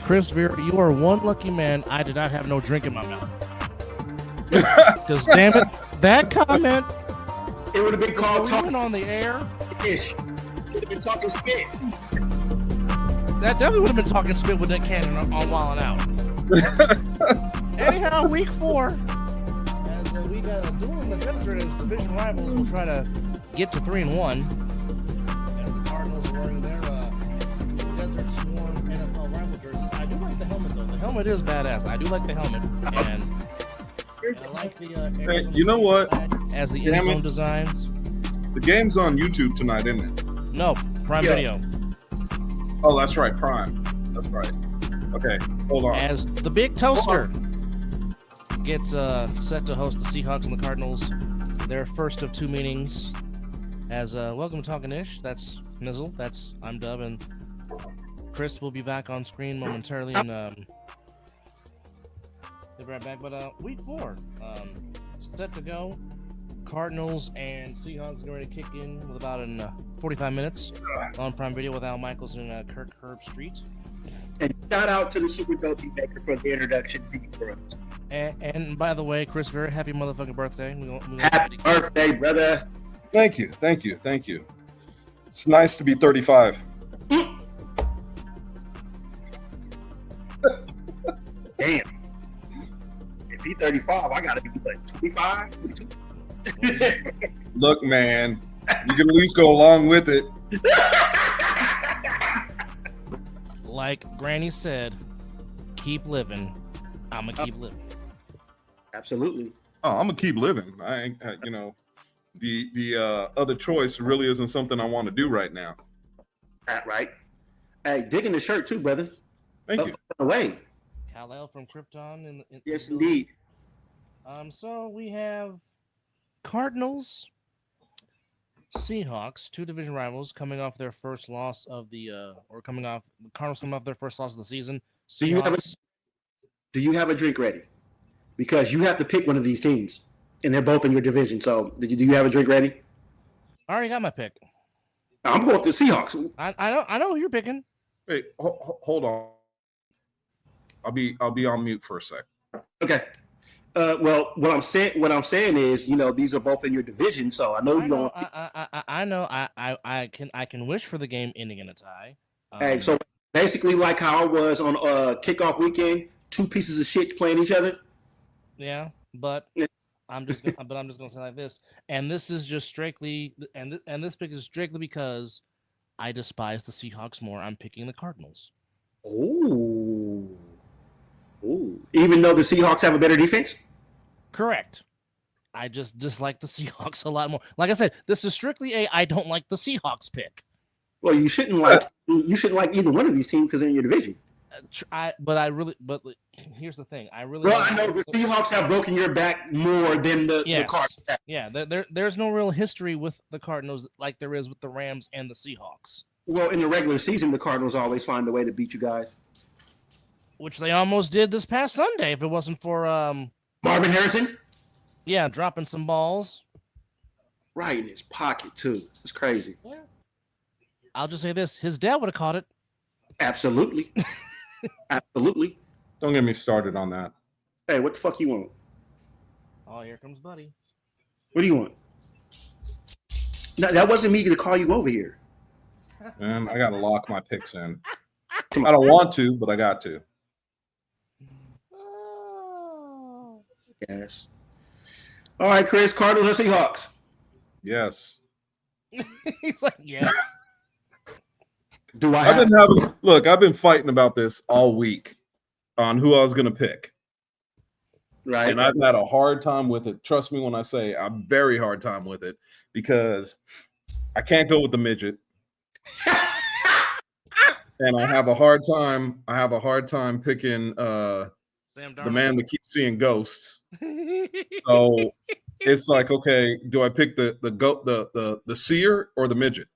Chris Vera, you are one lucky man. I did not have no drink in my mouth. Because damn it, that comment. It would have been called talking on the air. Ish. It would have been talking spit. That definitely would have been talking spit with that cannon on Wildin' Out. Anyhow, week 4. As we got a duel in the desert as division rivals will try to get to 3-1. As the Cardinals are wearing their Desert Swarm NFL rival jerseys. I do like the helmet though. The helmet is badass. I do like the helmet. And I like the hey, you know what? As the end zone designs. The game's on YouTube tonight, isn't it? No, Prime Video. Oh, that's right, Prime. That's right. Okay, hold on. As the Big Toaster gets set to host the Seahawks and the Cardinals, their first of 2 meetings. As welcome to Talkin Ish. That's Mizzle. I'm Dub, and Chris will be back on screen momentarily. And be right back. But week 4, set to go. Cardinals and Seahawks are ready to kick in with about 45 minutes on Prime Video with Al Michaels and Kirk Herbstreit. And shout out to the Super Dope Maker for the introduction beat for us. And by the way, Chris, very happy motherfucking birthday. Happy birthday, brother. Thank you. It's nice to be 35. Damn. If he's 35, I gotta be like 25, 22. Look, man, you can at least go along with it. Like Granny said, keep living. I'ma keep living. Absolutely. Oh, I'm gonna keep living. I ain't, the other choice really isn't something I want to do right now. Right. Hey, digging the shirt too, brother. Thank you. Away. Kal-El from Krypton. Yes, indeed. So we have Cardinals, Seahawks, 2 division rivals coming off their first loss of the Cardinals coming off their first loss of the season. Seahawks. Do you have a drink ready? Because you have to pick one of these teams, and they're both in your division. So, do you have a drink ready? I already got my pick. I'm going to the Seahawks. I know who you're picking. Wait, hold on. I'll be on mute for a sec. Okay. Well, what I'm saying is, these are both in your division, so I know you don't. I know. I can wish for the game ending in a tie. Hey, so basically, like how I was on kickoff weekend, 2 pieces of shit playing each other. Yeah, but I'm just gonna say like this, and this is just strictly, and this pick is strictly because I despise the Seahawks more. I'm picking the Cardinals. Ooh. Even though the Seahawks have a better defense? Correct. I just dislike the Seahawks a lot more. Like I said, this is strictly I don't like the Seahawks pick. Well, you shouldn't like either one of these teams because they're in your division. But here's the thing. I know the Seahawks have broken your back more than the Cardinals. Yeah, there's no real history with the Cardinals like there is with the Rams and the Seahawks. Well, in the regular season, the Cardinals always find a way to beat you guys. Which they almost did this past Sunday if it wasn't for Marvin Harrison? Yeah, dropping some balls. Right in his pocket, too. It's crazy. Yeah. I'll just say this. His dad would have caught it. Absolutely. Absolutely. Don't get me started on that. Hey, what the fuck you want? Oh, here comes Buddy. What do you want? No, that wasn't me to call you over here. Man, I got to lock my picks in. I don't want to, but I got to. Yes. All right, Chris, Cardinals or Seahawks? Yes. He's like, yeah. I've been fighting about this all week on who I was going to pick. Right. And I've had a hard time with it. Trust me when I say a very hard time with it because I can't go with the midget. And I have a hard time. Picking Sam the man that keeps seeing ghosts. So it's like, okay, do I pick the seer or the midget?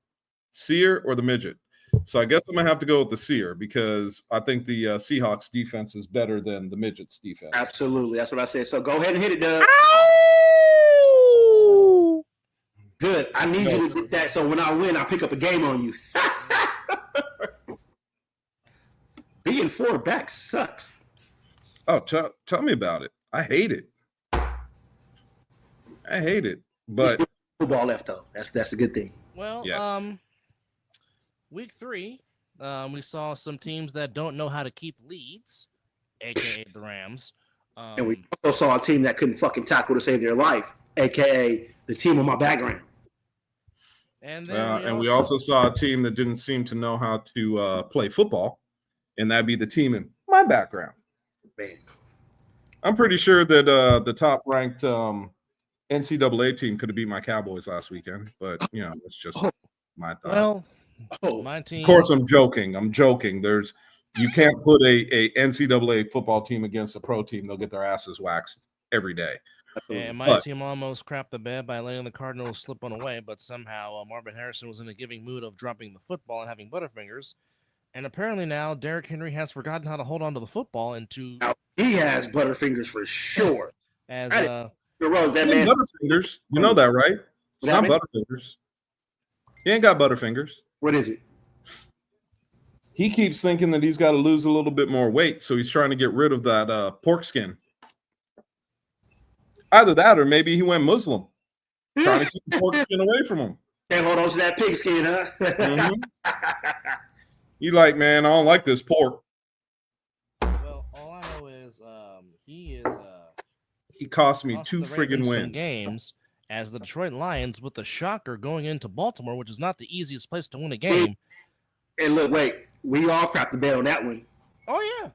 Seer or the midget? So I guess I'm gonna have to go with the seer because I think the Seahawks defense is better than the midgets defense. Absolutely, that's what I said. So go ahead and hit it, Doug. Good. I need you to get that. So when I win, I pick up a game on you. Being 4 back sucks. Oh, tell me about it. I hate it. But football left though. That's a good thing. Well, yes. Week 3, we saw some teams that don't know how to keep leads, aka the Rams. And we also saw a team that couldn't fucking tackle to save their life, aka the team on my background. And then we also saw a team that didn't seem to know how to play football, and that'd be the team in my background. Man. I'm pretty sure that the top-ranked NCAA team could have beat my Cowboys last weekend, but it's just my thought. Well, my team. Of course, I'm joking. You can't put a NCAA football team against a pro team; they'll get their asses waxed every day. And my team almost crapped the bed by letting the Cardinals slip on away, but somehow Marvin Harrison was in a giving mood of dropping the football and having butterfingers. And apparently now Derrick Henry has forgotten how to hold on to the football and to. Now, he has butterfingers for sure. As that man butterfingers, you know that, right? It's not butterfingers. He ain't got butterfingers. What is it? He keeps thinking that he's got to lose a little bit more weight, so he's trying to get rid of that pork skin. Either that, or maybe he went Muslim, trying to keep the pork skin away from him. Can't hold on to that pig skin, huh? Mm-hmm. You like, man, I don't like this pork. Well, all I know is he cost me 2 friggin' wins. Games as the Detroit Lions with the shocker going into Baltimore, which is not the easiest place to win a game. And look, wait, we all crapped the bed on that one. Oh yeah.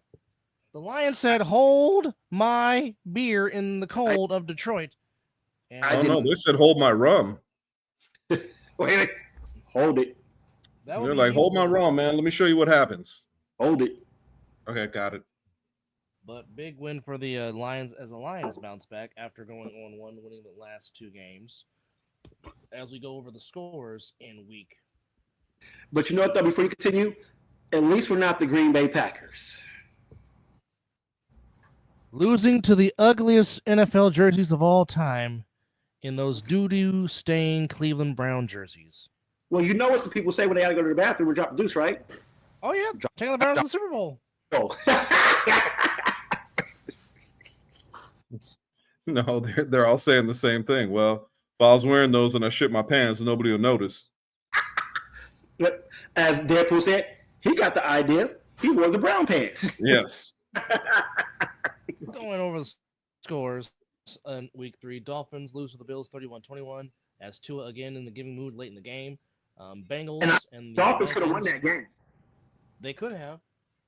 The Lions said, "Hold my beer in the cold of Detroit." And I don't know. They said, "Hold my rum." Wait, hold it. They're like, "Hold my rum, man. Let me show you what happens." Hold it. Okay, got it. But big win for the Lions as the Lions bounce back after going on 1, winning the last 2 games. As we go over the scores in week. But you know what, though, before you continue, at least we're not the Green Bay Packers. Losing to the ugliest NFL jerseys of all time in those doo-doo stained Cleveland Brown jerseys. Well, you know what the people say when they got to go to the bathroom and drop the deuce, right? Oh, yeah. Taking the Browns to the Super Bowl. Oh. No, they're all saying the same thing. Well, if I was wearing those and I shit my pants, nobody will notice. As Deadpool said, he got the idea. He wore the brown pants. Yes. Going over the scores in week 3, Dolphins lose to the Bills 31-21 as Tua again in the giving mood late in the game. Bengals and the Dolphins could have won that game. They could have.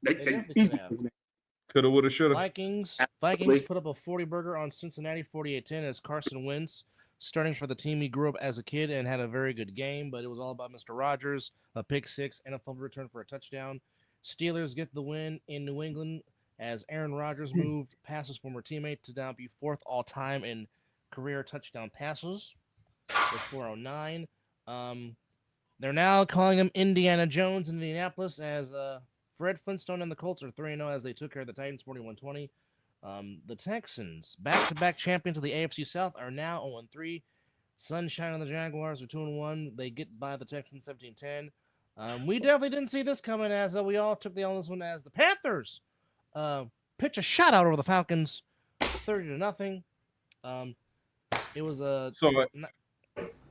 They definitely could have. Coulda, woulda, shoulda. Vikings put up a 40-burger on Cincinnati 48-10 as Carson Wentz starting for the team he grew up as a kid and had a very good game, but it was all about Mr. Rogers, a pick 6 and a fumble return for a touchdown. Steelers get the win in New England as Aaron Rodgers moved past his former teammate to now be 4th all-time in career touchdown passes with 409. They're now calling him Indiana Jones in Indianapolis as Fred Flintstone and the Colts are 3-0 as they took care of the Titans 41-20. The Texans, back-to-back champions of the AFC South, are now 0-3. Sunshine on the Jaguars are 2-1. They get by the Texans 17-10. We definitely didn't see this coming as we all took the on this one as the Panthers pitch a shutout over the Falcons 30-0. It was a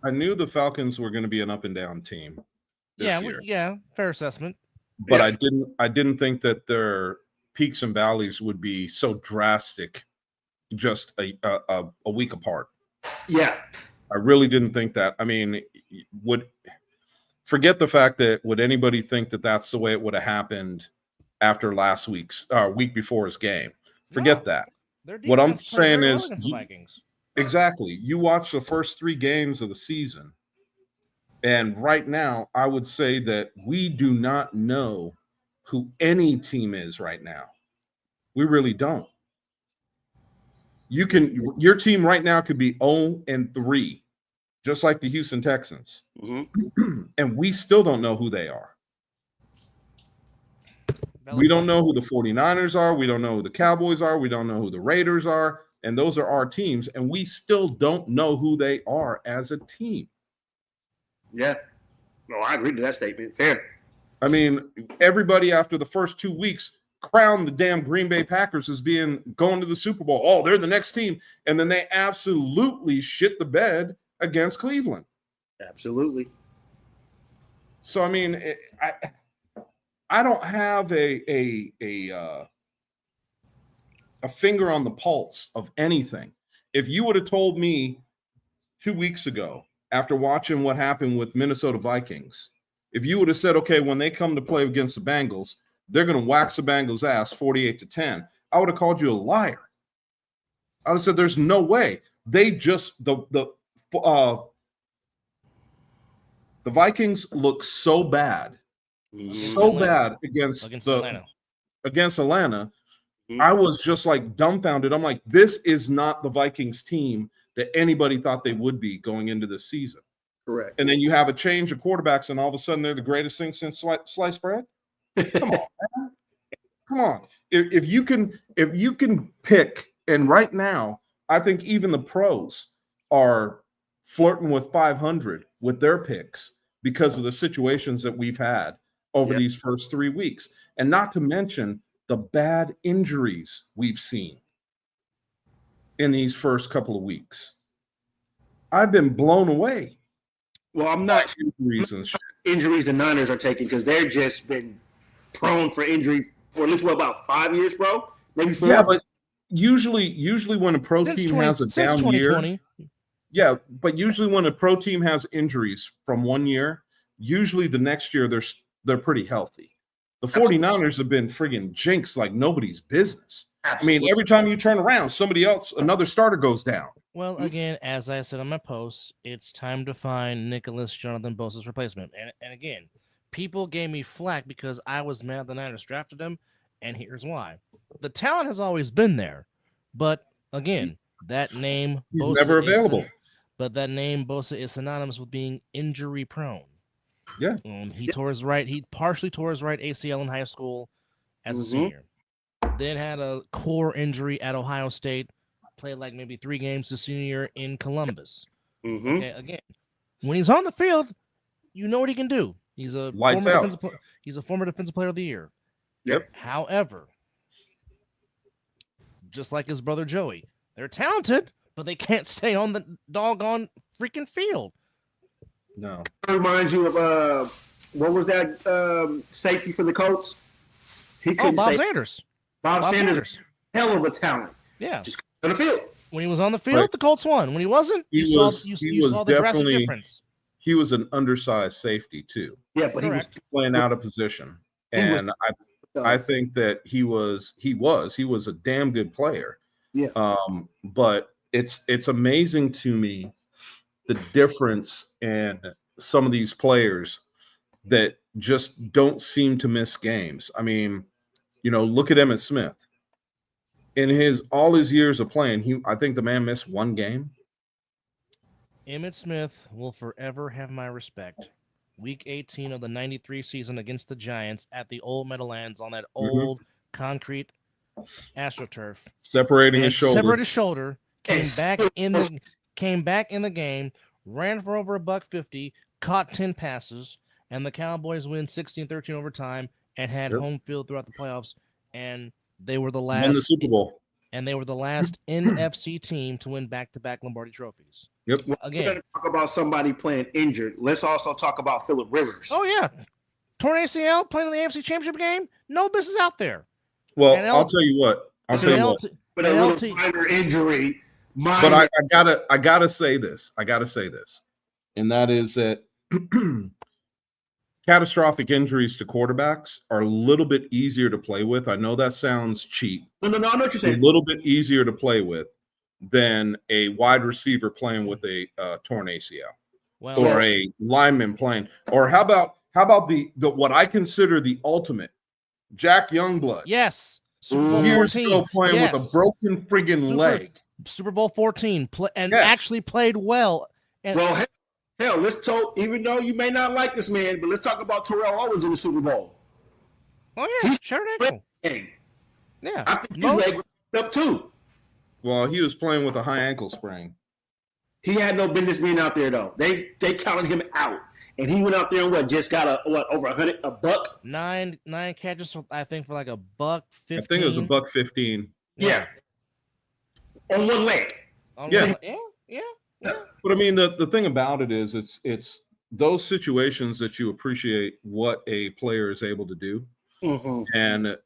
I knew the Falcons were going to be an up and down team. This year. Fair assessment. But I didn't think that their peaks and valleys would be so drastic just a week apart. Yeah. I really didn't think that. I mean, forget the fact that would anybody think that that's the way it would have happened after last week before's game. Forget that. What I'm saying is Vikings. Exactly. You watch the first 3 games of the season And right now, I would say that we do not know who any team is right now. We really don't. Your team right now could be 0-3, just like the Houston Texans. Mm-hmm. And we still don't know who they are. We don't know who the 49ers are. We don't know who the Cowboys are. We don't know who the Raiders are. And those are our teams. And we still don't know who they are as a team. Yeah. No, I agree to that statement. Fair. I mean, everybody after the first 2 weeks crowned the damn Green Bay Packers as going to the Super Bowl. Oh, they're the next team. And then they absolutely shit the bed against Cleveland. Absolutely. So, I mean, I don't have a finger on the pulse of anything. If you would have told me 2 weeks ago, after watching what happened with Minnesota Vikings, if you would have said, okay, when they come to play against the Bengals, they're going to wax the Bengals' ass 48-10, I would have called you a liar. I would have said, there's no way. They just the Vikings look so bad, against Atlanta. Against Atlanta. Mm-hmm. I was just like dumbfounded. I'm like, this is not the Vikings team that anybody thought they would be going into this season. Correct. And then you have a change of quarterbacks, and all of a sudden they're the greatest thing since sliced bread. Come on, man. Come on. If you can pick, and right now, I think even the pros are flirting with 500 with their picks because of the situations that we've had over these first 3 weeks, and not to mention the bad injuries we've seen in these first couple of weeks. I've been blown away. Well, I'm not injuries the Niners are taking, because they've just been prone for injury for at least about 5 years, bro. Maybe 4. Yeah, but usually when a pro team has a down year, yeah, but usually when a pro team has injuries from 1 year, usually the next year they're pretty healthy. The 49ers have been friggin' jinxed like nobody's business. Absolutely. I mean, every time you turn around, another starter goes down. Well, again, as I said on my post, it's time to find Nicholas Jonathan Bosa's replacement. And again, people gave me flack because I was mad the Niners drafted him, and here's why. The talent has always been there, but again, that name he's Bosa never available. But that name Bosa is synonymous with being injury prone. Yeah. He partially tore his right ACL in high school as a senior. Then had a core injury at Ohio State. Played like maybe 3 games his senior year in Columbus. Okay, again, when he's on the field, you know what he can do. He's a former defensive player of the year. Yep. However, just like his brother Joey, they're talented, but they can't stay on the doggone freaking field. No. It reminds you of what was that safety for the Colts? Bob Sanders. Bob Sanders, hell of a talent. Yeah. Just on the field. When he was on the field, the Colts won. When he wasn't, you saw the drastic difference. He was an undersized safety too. Yeah, but he was playing out of position. And I think that he was a damn good player. Yeah. But it's amazing to me the difference in some of these players that just don't seem to miss games. I mean, look at Emmitt Smith. In all his years of playing, I think the man missed 1 game. Emmitt Smith will forever have my respect. Week 18 of the 93 season against the Giants at the old Meadowlands on that old concrete AstroTurf. Separating his shoulder. Separated his shoulder. Came back in the game. Ran for over $150. Caught 10 passes. And the Cowboys win 16-13 overtime and had home field throughout the playoffs. And they were the last won the Super Bowl. And they were the last NFC team to win back-to-back Lombardi trophies. Yep. Well, again, we're going to talk about somebody playing injured. Let's also talk about Phillip Rivers. Oh, yeah. Torn ACL, playing in the AFC Championship game. No business out there. Well, I'll tell you what. But a little minor injury. But I gotta say this. And that is that catastrophic injuries to quarterbacks are a little bit easier to play with. I know that sounds cheap. No, I know what you're saying. A little bit easier to play with than a wide receiver playing with a torn ACL. Well, or a lineman playing. Or how about the what I consider the ultimate Jack Youngblood? yes, Super Bowl Years 14. ago playing Yes. with a broken friggin' leg. Super Bowl 14, and Yes. actually played well. And Well, hell, let's talk. Even though you may not like this man, but let's talk about Terrell Owens in the Super Bowl. oh yeah, sure ankle. Yeah, I think his leg was up too. Well, he was playing with a high ankle sprain. He had no business being out there though. They counted him out, and he went out there and just got over a buck. Nine catches, I think, for like a $115. I think it was a $115. Yeah. On one leg. Yeah. Yeah. But I mean, the thing about it is, it's those situations that you appreciate what a player is able to do. Mm-hmm. And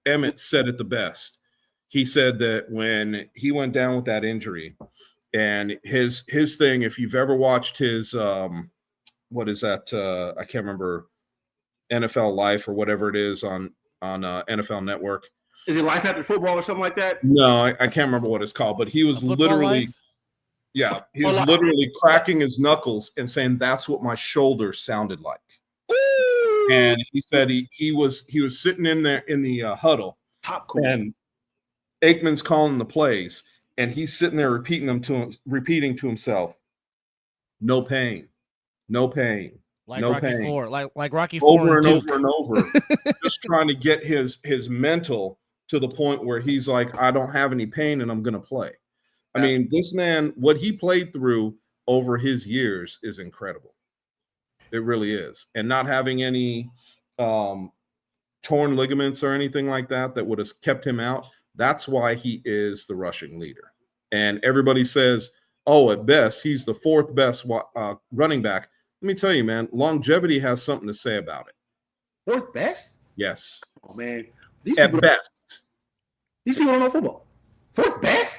Emmett said it the best. He said that when he went down with that injury, and his thing, if you've ever watched his what is that? I can't remember, NFL Life or whatever it is on NFL Network. Is it Life After Football or something like that? No, I can't remember what it's called, but he was literally. Life? Yeah, he was literally cracking his knuckles and saying that's what my shoulder sounded like. Ooh. And he said he was sitting in there in the huddle, and Aikman's calling the plays, and he's sitting there repeating to himself, "No pain, no pain, Like no Rocky pain." IV, like Rocky IV Over and Duke. over and over, just trying to get his mental to the point where he's like, I don't have any pain and I'm going to play. I mean, this man, what he played through over his years is incredible. It really is. And not having any torn ligaments or anything like that would have kept him out. That's why he is the rushing leader. And everybody says, oh, at best, he's the fourth best running back. Let me tell you, man, longevity has something to say about it. Fourth best? Yes. Oh, man. At best. These people don't know football. Fourth best?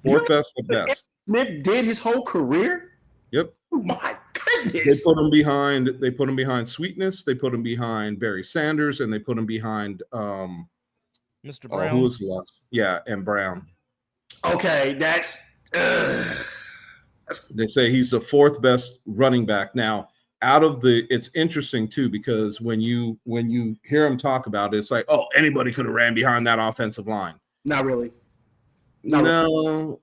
Fourth best at best. Smith did his whole career? Yep. Oh, my goodness. They put him behind Sweetness. They put him behind Barry Sanders, and they put him behind Mr. Brown. Who was the last? Yeah, and Brown. Okay, that's they say he's the fourth best running back. Now, it's interesting too, because when you hear him talk about it, it's like, oh, anybody could have ran behind that offensive line. Not really. No.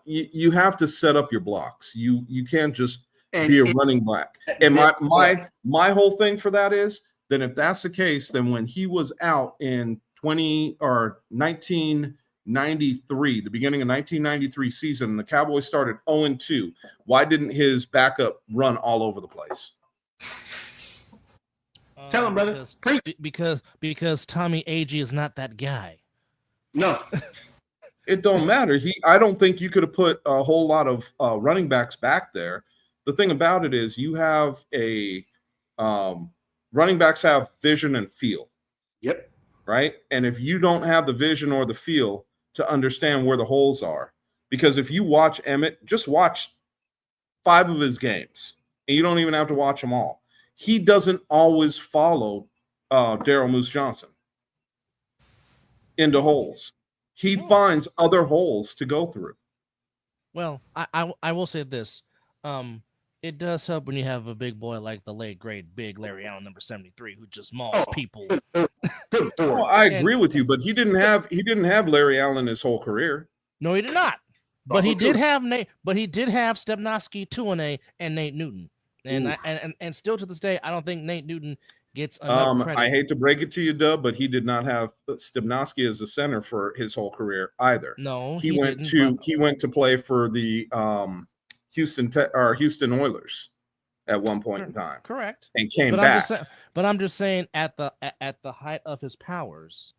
You have to set up your blocks. You can't just be a running back. And my whole thing for that is, then if that's the case, then when he was out in 1993, the beginning of 1993 season, the Cowboys started 0-2. Why didn't his backup run all over the place? Tell him, brother. Because Tommy Agee is not that guy. No. It don't matter. I don't think you could have put a whole lot of running backs back there. The thing about it is, you have running backs have vision and feel. Yep. Right? And if you don't have the vision or the feel to understand where the holes are, because if you watch Emmett, just watch 5 of his games, and you don't even have to watch them all. He doesn't always follow Daryl Moose Johnson into holes. He finds other holes to go through. Well, I will say this. It does help when you have a big boy like the late great big Larry Allen, number 73, who just mauls people. Well, I agree with you, but he didn't have Larry Allen his whole career. No, he did not. But he did have Stepnoski, Tuane, and Nate Newton. And still to this day, I don't think Nate Newton gets enough credit. I hate to break it to you, Dub, but he did not have Stepnoski as a center for his whole career either. No, he went to play for the Houston Oilers at one point in time. Correct. And came back. I'm just saying at the height of his powers,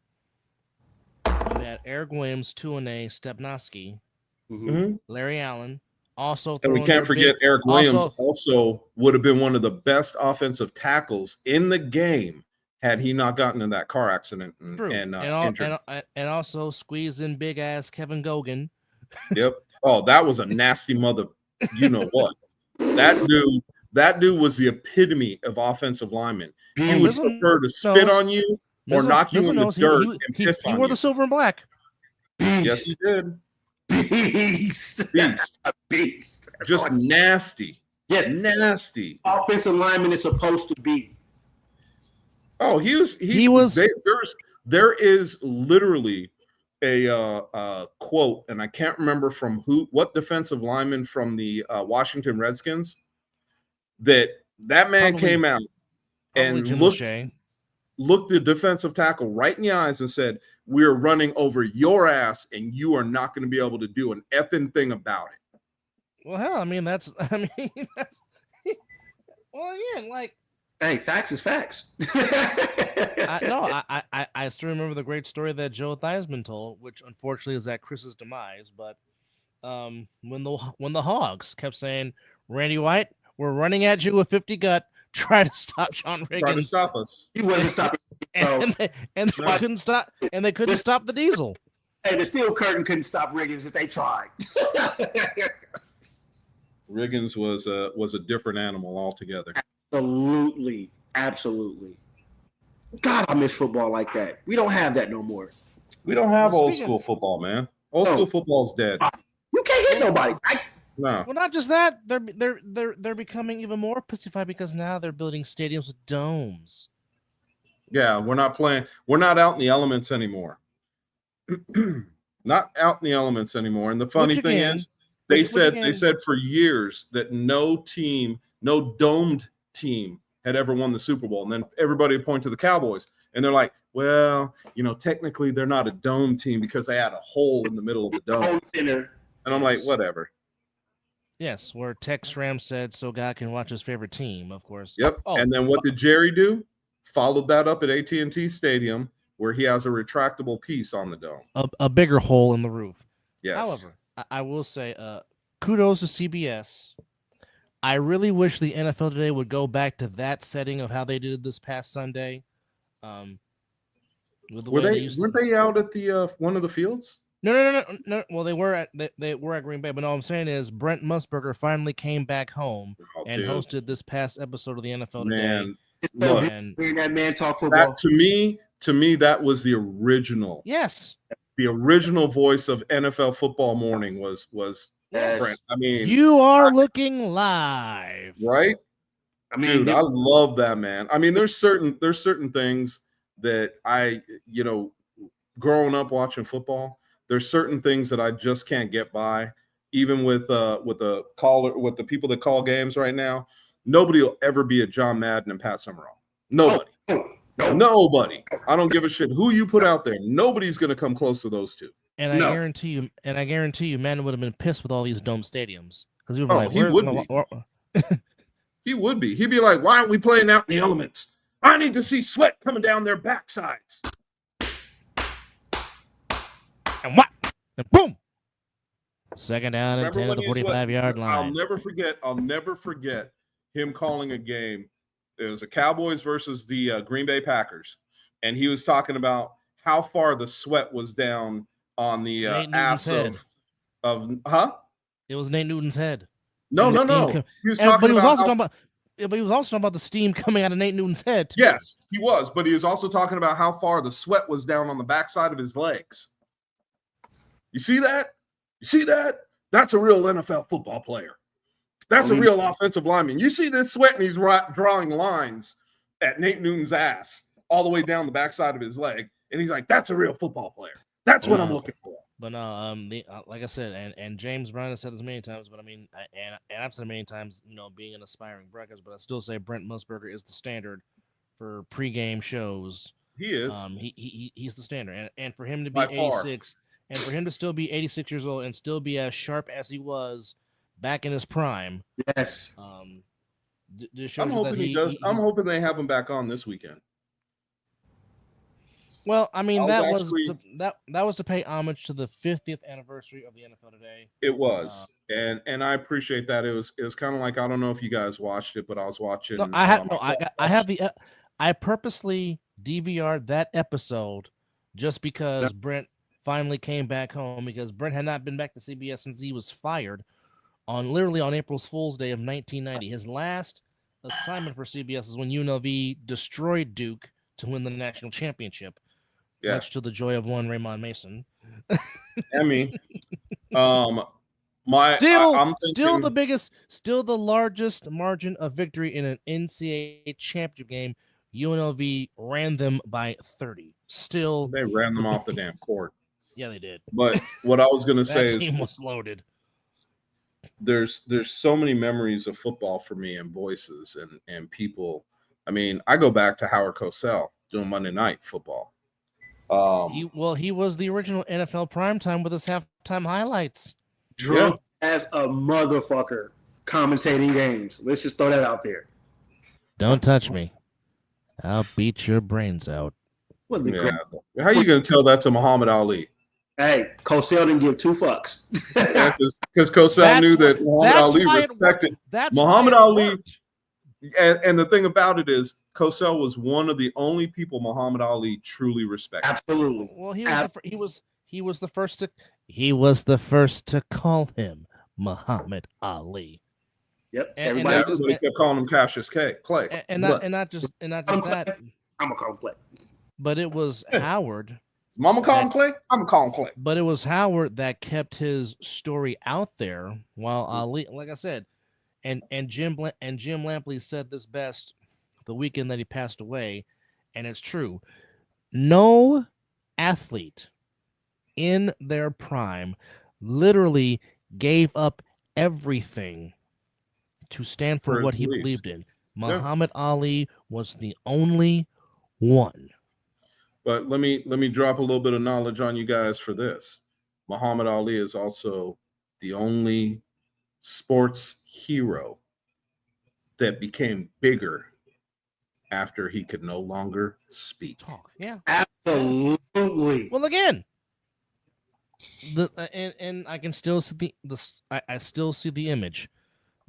you had Eric Williams, Tuane, Stepnoski, Larry Allen. Also, and we can't forget Eric Williams also would have been one of the best offensive tackles in the game had he not gotten in that car accident and also squeeze in big ass Kevin Gogan. Yep. Oh, that was a nasty mother. You know what? That dude was the epitome of offensive lineman. He would prefer to spit on you or knock you in the dirt and piss on you. He wore the silver and black. Yes, he did. Beast. Just nasty. Yes, nasty. Offensive lineman is supposed to be. Oh, he was. There is literally a quote, and I can't remember from what defensive lineman from the Washington Redskins that man came out and looked the defensive tackle right in the eyes and said, "We're running over your ass, and you are not going to be able to do an effing thing about it." Well, hell, I mean, that's well, again, like, hey, facts is facts. I still remember the great story that Joe Theismann told, which unfortunately is at Chris's demise. But when the Hogs kept saying, "Randy White, we're running at you with 50 gut, try to stop Sean Riggins, try to stop us," he wasn't stopping, and they couldn't stop, and they couldn't stop the Diesel. Hey, the steel curtain couldn't stop Riggins if they tried. Riggins was a different animal altogether. Absolutely. God, I miss football like that. We don't have that no more. We don't have old school football, man. Old school football's dead. You can't hit nobody. No. Well, not just that. They're becoming even more pussified because now they're building stadiums with domes. Yeah, we're not playing. We're not out in the elements anymore. Not out in the elements anymore. And the funny thing is, they said for years that no domed team had ever won the Super Bowl. And then everybody would point to the Cowboys. And they're like, well, technically they're not a dome team because they had a hole in the middle of the dome. And I'm like, whatever. Yes, where Tex Ram said so God can watch his favorite team, of course. Yep. Oh, and then what did Jerry do? Followed that up at AT&T Stadium, where he has a retractable piece on the dome. A bigger hole in the roof. Yes. However, I will say, kudos to CBS. I really wish the NFL today would go back to that setting of how they did this past Sunday. Weren't they out at the one of the fields? No. Well, they were at Green Bay, but all I'm saying is Brent Musburger finally came back home and hosted this past episode of the NFL Today. Look, hearing that man talk football. To me, that was the original. Yes, the original voice of NFL Football Morning was yes. Brent. I mean, you are looking live, right? I mean, dude, I love that man. I mean, there's certain things that I, growing up watching football, there's certain things that I just can't get by. Even with the people that call games right now, nobody will ever be a John Madden and Pat Summerall. Nobody. Nobody. I don't give a shit who you put out there. Nobody's going to come close to those two. And I guarantee you, Madden would have been pissed with all these dome stadiums because he would be like, he would be. He'd be like, why aren't we playing out in the elements? I need to see sweat coming down their backsides. And what? And boom. Second down and 10 at the 45-yard line. I'll never forget him calling a game. It was the Cowboys versus the Green Bay Packers. And he was talking about how far the sweat was down on the ass of It was Nate Newton's head. No. He was talking but he was also talking about the steam coming out of Nate Newton's head, too. Yes, he was. But he was also talking about how far the sweat was down on the backside of his legs. You see that? That's a real NFL football player. That's a real offensive lineman. You see this sweat, and he's drawing lines at Nate Newton's ass all the way down the backside of his leg. And he's like, that's a real football player. That's what I'm looking for. But no, like I said, and James Brown has said this many times, but I mean, and I've said it many times, being an aspiring breakfast, but I still say Brent Musburger is the standard for pregame shows. He is. He's the standard, and for him to be 86, and for him to still be 86 years old and still be as sharp as he was back in his prime. Yes. I'm hoping he does. I'm hoping they have him back on this weekend. Well, I mean, that was to pay homage to the 50th anniversary of the NFL Today. It was, and I appreciate that. It was kind of like, I don't know if you guys watched it, but I was watching. No, I purposely DVR'd that episode just because Brent finally came back home, because Brent had not been back to CBS since he was fired on April Fool's Day of 1990. His last assignment for CBS is when UNLV destroyed Duke to win the national championship. Much to the joy of one Raymond Mason. I mean, I'm Still thinking the biggest, still the largest margin of victory in an NCAA championship game. UNLV ran them by 30. Still, they ran them off the damn court. yeah, they did. But what I was going to That say is team was loaded. there's so many memories of football for me and voices and people. I mean, I go back to Howard Cosell doing Monday Night Football. He was the original NFL primetime with his halftime highlights. Drunk as a motherfucker commentating games. Let's just throw that out there. Don't touch me. I'll beat your brains out. What the great. How are you going to tell that to Muhammad Ali? Hey, Cosell didn't give two fucks. Yeah, because Cosell knew that Muhammad Ali respected Muhammad Ali. And the thing about it is, Cosell was one of the only people Muhammad Ali truly respected. Absolutely. Well, he was the first to call him Muhammad Ali. Yep. Everybody kept calling him Cassius Clay. And not just that. I'm gonna call him Clay. But it was Howard. Mama call him Clay. I'm gonna call him Clay. But it was Howard that kept his story out there while Ali, like I said, and Jim Lampley said this best the weekend that he passed away, and it's true. No athlete in their prime literally gave up everything to stand for what he believed in. Muhammad Ali was the only one. But let me drop a little bit of knowledge on you guys for this. Muhammad Ali is also the only sports hero that became bigger after he could no longer speak. Talk. Yeah. Absolutely. Well, again, and I can still see I still see the image.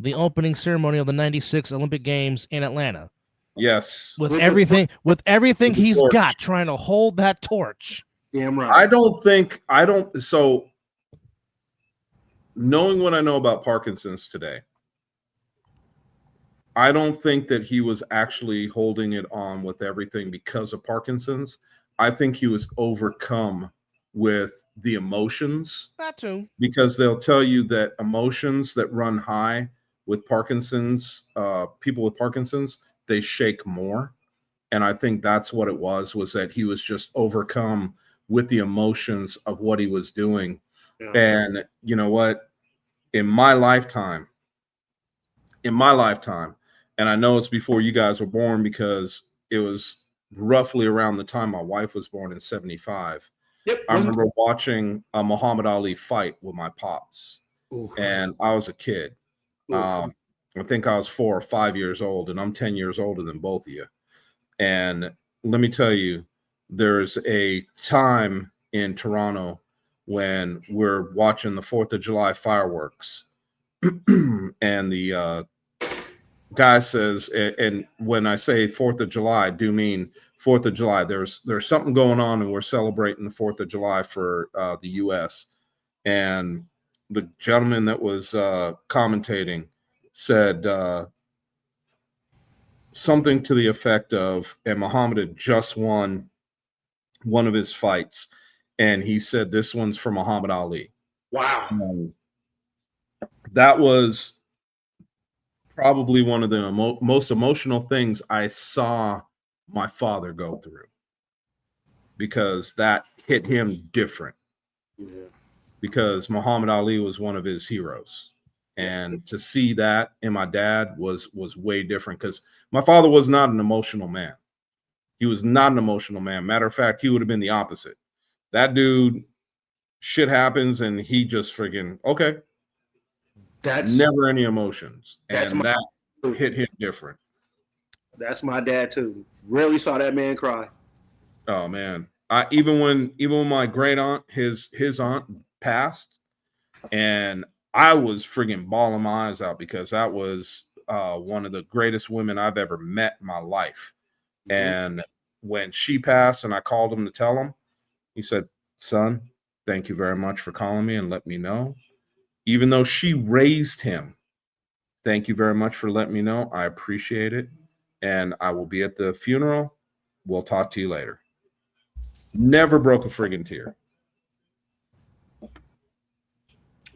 The opening ceremony of the 96 Olympic Games in Atlanta. Yes. With everything he's got, trying to hold that torch. Damn right. So knowing what I know about Parkinson's today, I don't think that he was actually holding it on with everything because of Parkinson's. I think he was overcome with the emotions. That too. Because they'll tell you that emotions that run high with Parkinson's, people with Parkinson's, they shake more. And I think that's what it was that he was just overcome with the emotions of what he was doing. Yeah. And you know what? In my lifetime, and I know it's before you guys were born because it was roughly around the time my wife was born in 75. Yep. I remember watching a Muhammad Ali fight with my pops. Ooh. And I was a kid. I think I was 4 or 5 years old, and I'm 10 years older than both of you. And let me tell you, there's a time in Toronto when we're watching the 4th of July fireworks, and the guy says, and when I say 4th of July, I do mean 4th of July. There's something going on, and we're celebrating the 4th of July for the U.S. And the gentleman that was commentating said something to the effect of, and Muhammad had just won one of his fights, and he said, "This one's for Muhammad Ali." Wow. That was probably one of the most emotional things I saw my father go through, because that hit him different. Yeah. Because Muhammad Ali was one of his heroes. And to see that in my dad was way different, because my father was not an emotional man. He was not an emotional man. Matter of fact, he would have been the opposite. That dude, shit happens, and he just friggin', okay. That's never any emotions. And that hit him different. That's my dad too. Rarely saw that man cry. Oh man. Even when my great aunt, his aunt passed, and I was friggin' bawling my eyes out, because that was one of the greatest women I've ever met in my life. Mm-hmm. And when she passed and I called him to tell him, he said, "Son, thank you very much for calling me and let me know. Even though she raised him, thank you very much for letting me know. I appreciate it. And I will be at the funeral. We'll talk to you later." Never broke a friggin' tear.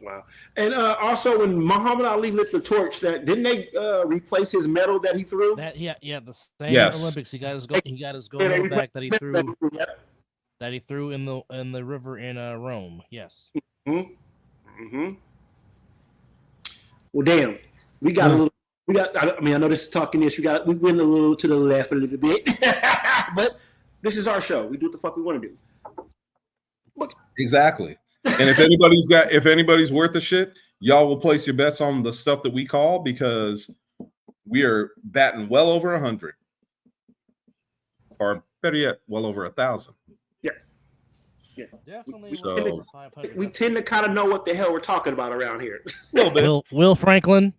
Wow. And also, when Muhammad Ali lit the torch, that didn't they replace his medal that he threw? That the same Yes. Olympics. He got his gold medal back that he threw in the river in Rome. Yes. Mm-hmm. Well, damn, we got a little. I mean, I know this is talking this. We went a little to the left a little bit, but this is our show. We do what the fuck we want to do. Exactly. And if anybody's worth a shit, y'all will place your bets on the stuff that we call, because we are batting well over 100, or better yet, well over 1,000. Yeah. Definitely. So, we tend to kind of know what the hell we're talking about around here. A little bit. Will Franklin.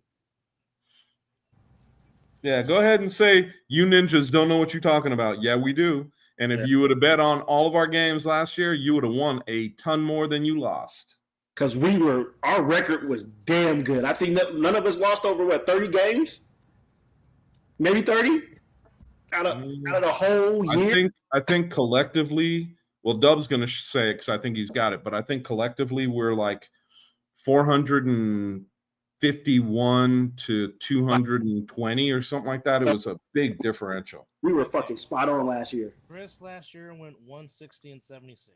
Yeah, go ahead and say you ninjas don't know what you're talking about. Yeah, we do. And if you would have bet on all of our games last year, you would have won a ton more than you lost. Because our record was damn good. I think that none of us lost over 30 games, maybe 30 out of the whole year. I think collectively, well, Dub's going to say it because I think he's got it, but I think collectively we're like 451 to 220 or something like that. It was a big differential. We were fucking spot on last year. Chris last year went 160 and 76.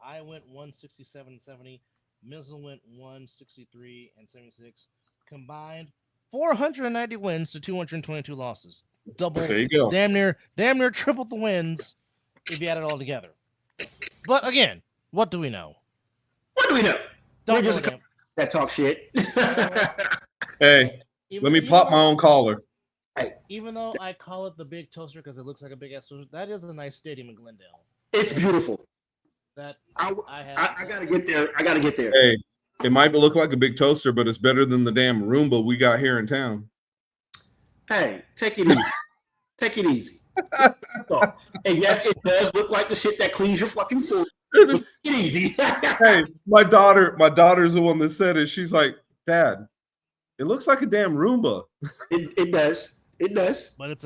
I went 167 and 70. Mizzle went 163 and 76. Combined 490 wins to 222 losses. Double. There you go. Damn near tripled the wins if you add it all together. But again, what do we know? What do we know? Don't We're just that talk shit. Hey, let me pop my own collar. Even though I call it the Big Toaster because it looks like a big ass toaster, that is a nice stadium in Glendale. It's beautiful. That I gotta get there. Hey, it might look like a big toaster, but it's better than the damn Roomba we got here in town. Hey, take it easy. Take it easy. And yes, it does look like the shit that cleans your fucking food. Take it easy. Hey, my daughter's the one that said it. She's like, Dad, it looks like a damn Roomba. It does. It does. But it's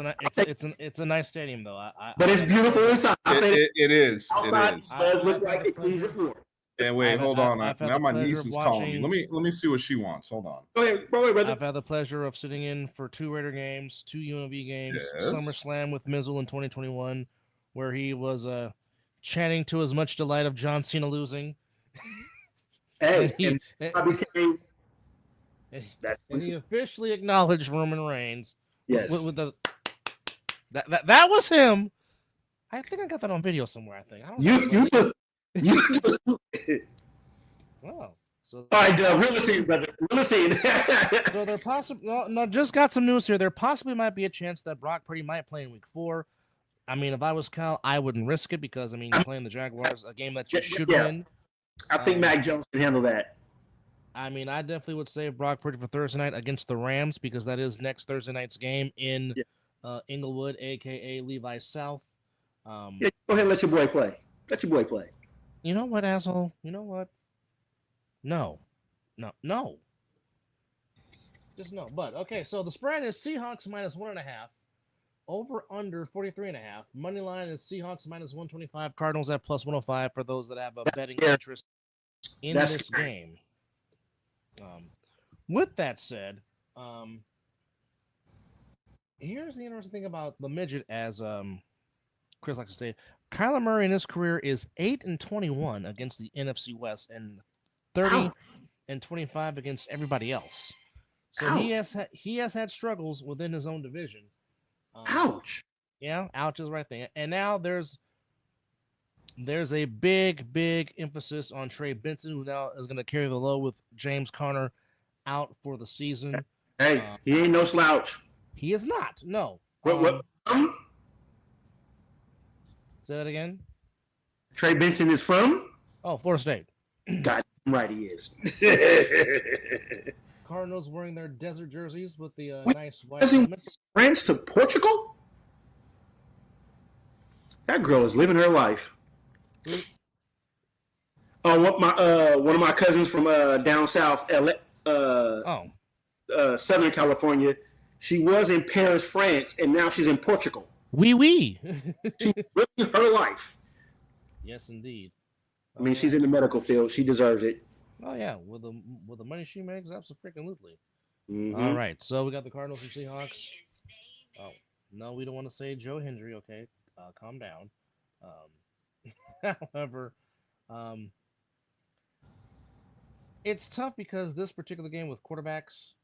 a nice stadium though. But it's beautiful inside. It is. Outside, it is. It does look like it cleans your floor. And wait, hold on. Now my niece is calling me. Let me see what she wants. Hold on. Go ahead, brother. I've had the pleasure of sitting in for 2 Raider games, 2 UNLV games, Yes. SummerSlam with Mizzle in 2021, where he was chanting to as much delight of John Cena losing. Hey, and he officially acknowledged Roman Reigns. Yes. With the that was him. I think I got that on video somewhere. I think. I don't know. Wow. So all right, real estate, brother. Real estate. So there possibly just got some news here. There possibly might be a chance that Brock Purdy might play in Week 4. I mean, if I was Kyle, I wouldn't risk it because you're playing the Jaguars, a game that you should win. I think Mac Jones can handle that. I mean, I definitely would save Brock Purdy for Thursday night against the Rams because that is next Thursday night's game in Inglewood, aka Levi South. Go ahead and let your boy play. You know what, asshole? You know what? No. Just no. But okay, so the spread is Seahawks -1.5. Over under 43.5. Money line is Seahawks -125. Cardinals at +105 for those that have a betting interest in this game. With that said, here's the interesting thing about the midget, as Chris likes to say. Kyler Murray in his career is 8-21 against the NFC West and 30-25 against everybody else. So he has had struggles within his own division. Ouch. Yeah, ouch is the right thing. And now there's a big emphasis on Trey Benson, who now is going to carry the load with James Conner out for the season. Hey, he ain't no slouch. He is not. No. What? Say that again. Trey Benson is from? Oh, Florida State. God right he is. Cardinals wearing their desert jerseys with the nice white helmets. France to Portugal? That girl is living her life. Oh, one of my cousins from down south, Southern California. She was in Paris, France, and now she's in Portugal. Oui. She's living her life. Yes, indeed. I mean, she's in the medical field. She deserves it. Oh yeah, with the money she makes, absolutely. All Mm-hmm. right, so we got the Cardinals and Seahawks. Oh no, we don't want to say Joe Hendry. Okay, calm down. However, um, it's tough because this particular game with quarterbacks,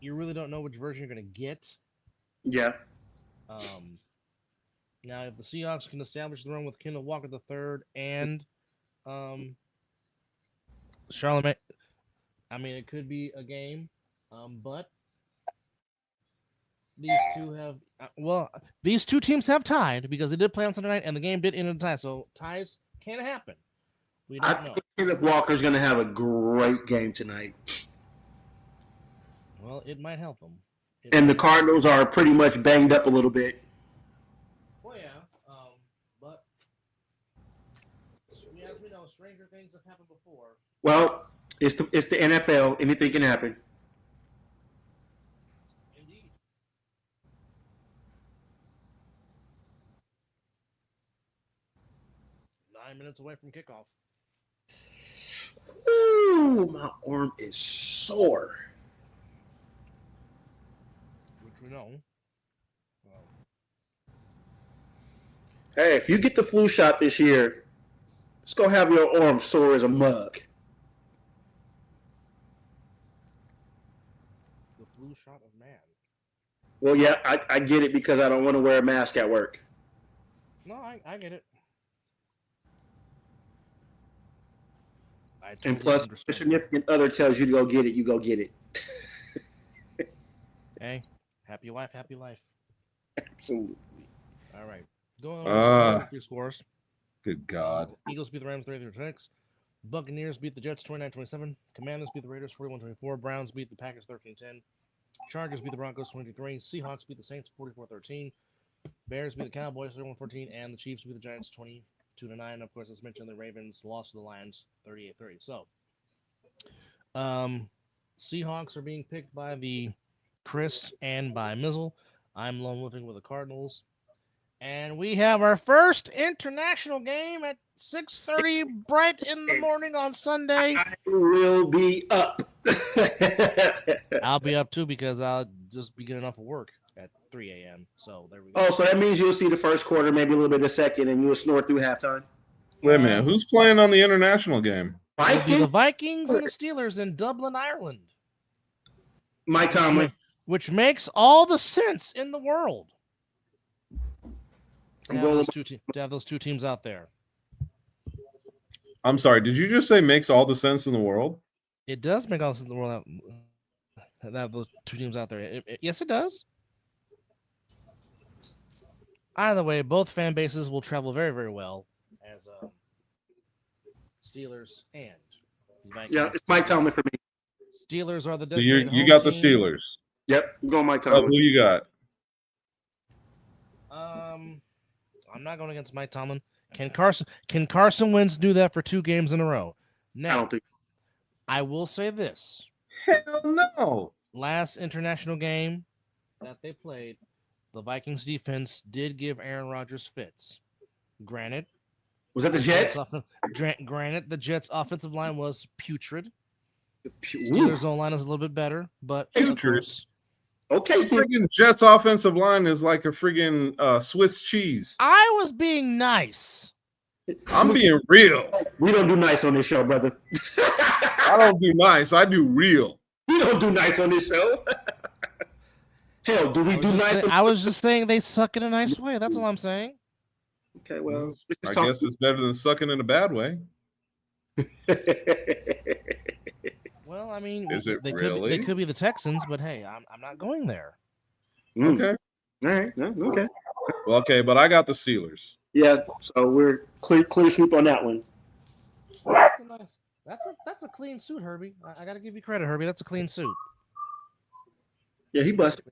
you really don't know which version you're going to get. Yeah. Um, Now, if the Seahawks can establish the run with Kendall Walker the third and um, Charlemagne, I mean, it could be a game. But these two have these two teams have tied because they did play on Sunday night and the game did end in a tie. So ties can happen. We I don't know. think Kenneth Walker's going to have a great game tonight. Well, it might help them. And the Cardinals are pretty much banged up a little bit. Well, yeah. But as we know, stranger things have happened before. Well, it's the NFL. Anything can happen. Indeed. Nine minutes away from kickoff. Ooh, my arm is sore. Which we know. Hey, if you get the flu shot this year, let's go have your arm sore as a mug. The flu shot of man. Well, yeah, I get it because I don't want to wear a mask at work. No, I get it. And plus, your significant other tells you to go get it, you go get it. Hey, happy wife, happy life. Absolutely. All right. Going on with 3 scores. Good God. Eagles beat the Rams 33-6. Buccaneers beat the Jets 29-27. Commanders beat the Raiders 41-24. Browns beat the Packers 13-10. Chargers beat the Broncos 23. Seahawks beat the Saints 44-13. Bears beat the Cowboys 31-14. And the Chiefs beat the Giants 22-9. Of course, as mentioned, the Ravens lost to the Lions 38-30. So, Seahawks are being picked by the Chris and by Mizzle. I'm lone living with the Cardinals. And we have our first international game at 6:30 bright in the morning on Sunday. I will be up. I'll be up too because I'll just be getting off of work at 3 a.m. So there we go. Oh, so that means you'll see the first quarter, maybe a little bit of the second, and you'll snore through halftime? Wait a minute. Who's playing on the international game? It'll be the Vikings and the Steelers in Dublin, Ireland. Mike Tomlin. Which makes all the sense in the world. To have those two teams out there. I'm sorry. Did you just say makes all the sense in the world? It does make all the sense in the world that have those two teams out there. Yes, it does. Either way, both fan bases will travel very, very well as Steelers and Vikings. Yeah, it's Mike Tomlin for me. Steelers are the So you got the Steelers. Yep, I'm going Mike Tomlin. Who you got? I'm not going against Mike Tomlin. Can Carson Wentz do that for 2 games in a row? No. I don't think. I will say this. Hell no. Last international game that they played, the Vikings defense did give Aaron Rodgers fits. Granted. Was that the Jets? Granted, the Jets' offensive line was putrid. Steelers' own line is a little bit better, but putrid. Okay, the friggin' Jets' offensive line is like a friggin' Swiss cheese. I was being nice. I'm being real. We don't do nice on this show, brother. I don't do nice. I do real. We don't do nice on this show. Hell, do we do nice? I was just saying they suck in a nice way. That's all I'm saying. Okay, well, I guess it's better than sucking in a bad way. Well, I mean, is it they really? Could be the Texans, but hey, I'm not going there. Okay. All right. Okay. Well, okay, but I got the Steelers. Yeah, so we're clear sweep on that one. That's a clean suit, Herbie. I got to give you credit, Herbie. That's a clean suit. Yeah, he busted.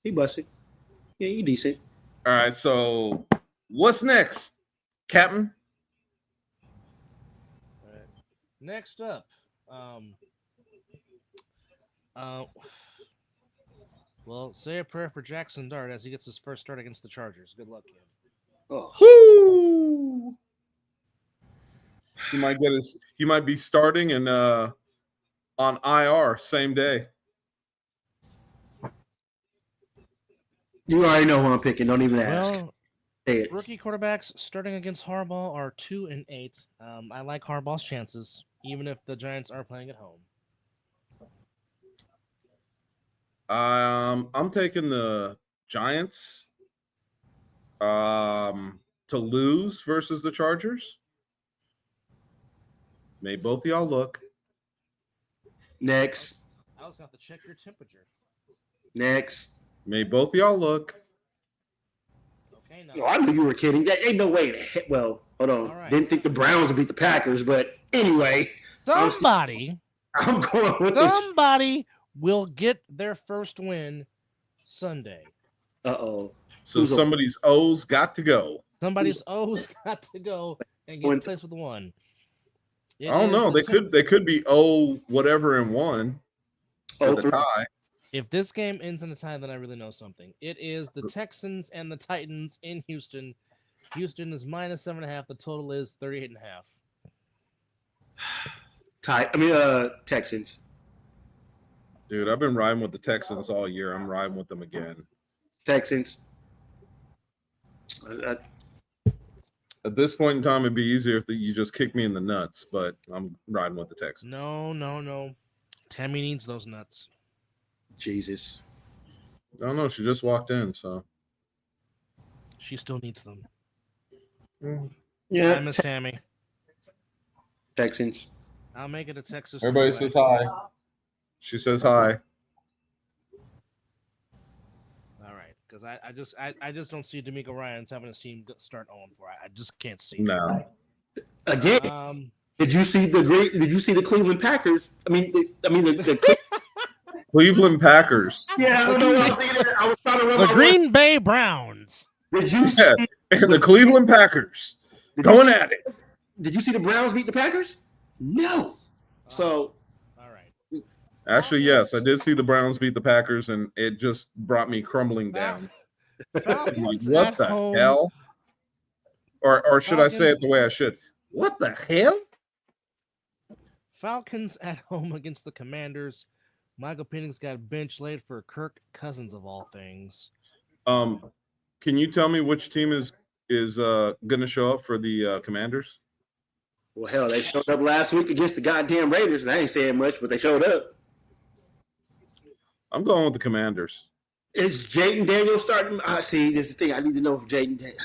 Yeah, he decent. All right, so what's next, Captain? Next up, well, say a prayer for Jackson Dart as he gets his first start against the Chargers. Good luck, kid. Oh. He might be starting and on IR same day. You already know who I'm picking. Don't even ask. Well, Say it. rookie quarterbacks starting against Harbaugh are 2-8. I like Harbaugh's chances, even if the Giants are playing at home. I'm taking the Giants to lose versus the Chargers. May both of y'all look. Next. I was going to check your temperature. Next. May both of y'all look. Okay, now. Oh, I knew you were kidding. That ain't no way. Well, hold on. All right. Didn't think the Browns would beat the Packers, but anyway. Somebody I'm going with somebody will get their first win Sunday. Uh-oh. So somebody's O's got to go. Somebody's O's got to go and get replaced with one. I don't know. They could be O whatever and one for the tie. If this game ends in a tie, then I really know something. It is the Texans and the Titans in Houston. Houston is -7.5. The total is 38.5. Texans. Dude, I've been riding with the Texans all year. I'm riding with them again. Texans. At this point in time, it'd be easier if you just kick me in the nuts, but I'm riding with the Texans. No. Tammy needs those nuts. Jesus. I don't know. She just walked in, so. She still needs them. Yeah. I miss Tammy. Texans. I'll make it a Texas. Everybody says hi. She says hi. All right, because I just don't see D'Amico Ryans having his team start 0-4. I just can't see. No. Again, did you see the Cleveland Packers? The Cleveland Packers. Yeah, I don't know what I was thinking. I was trying to remember. The Green Bay Browns. Did you see and the Cleveland Packers going at it? Did you see the Browns beat the Packers? No. So. All right. Actually, yes, I did see the Browns beat the Packers, and it just brought me crumbling down. I'm like, what the hell? Or should I say it the way I should? What the hell? Falcons at home against the Commanders. Michael Penix got bench late for Kirk Cousins of all things. Can you tell me which team is going to show up for the Commanders? Well, hell, they showed up last week against the goddamn Raiders, and I ain't saying much, but they showed up. I'm going with the Commanders. Is Jaden Daniels starting? See, this is the thing I need to know for Jaden Daniels.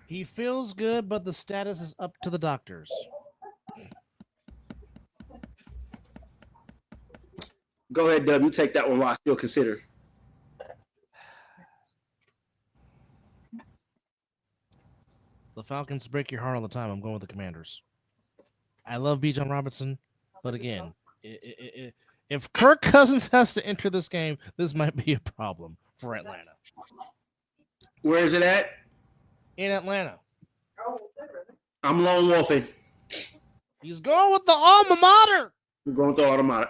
He feels good, but the status is up to the doctors. Go ahead, Dub. You take that one while I still consider. The Falcons break your heart all the time. I'm going with the Commanders. I love Bijan Robinson, but again, if Kirk Cousins has to enter this game, this might be a problem for Atlanta. Where is it at? In Atlanta. I'm lone wolfing. He's going with the alma mater. I'm going with the alma mater.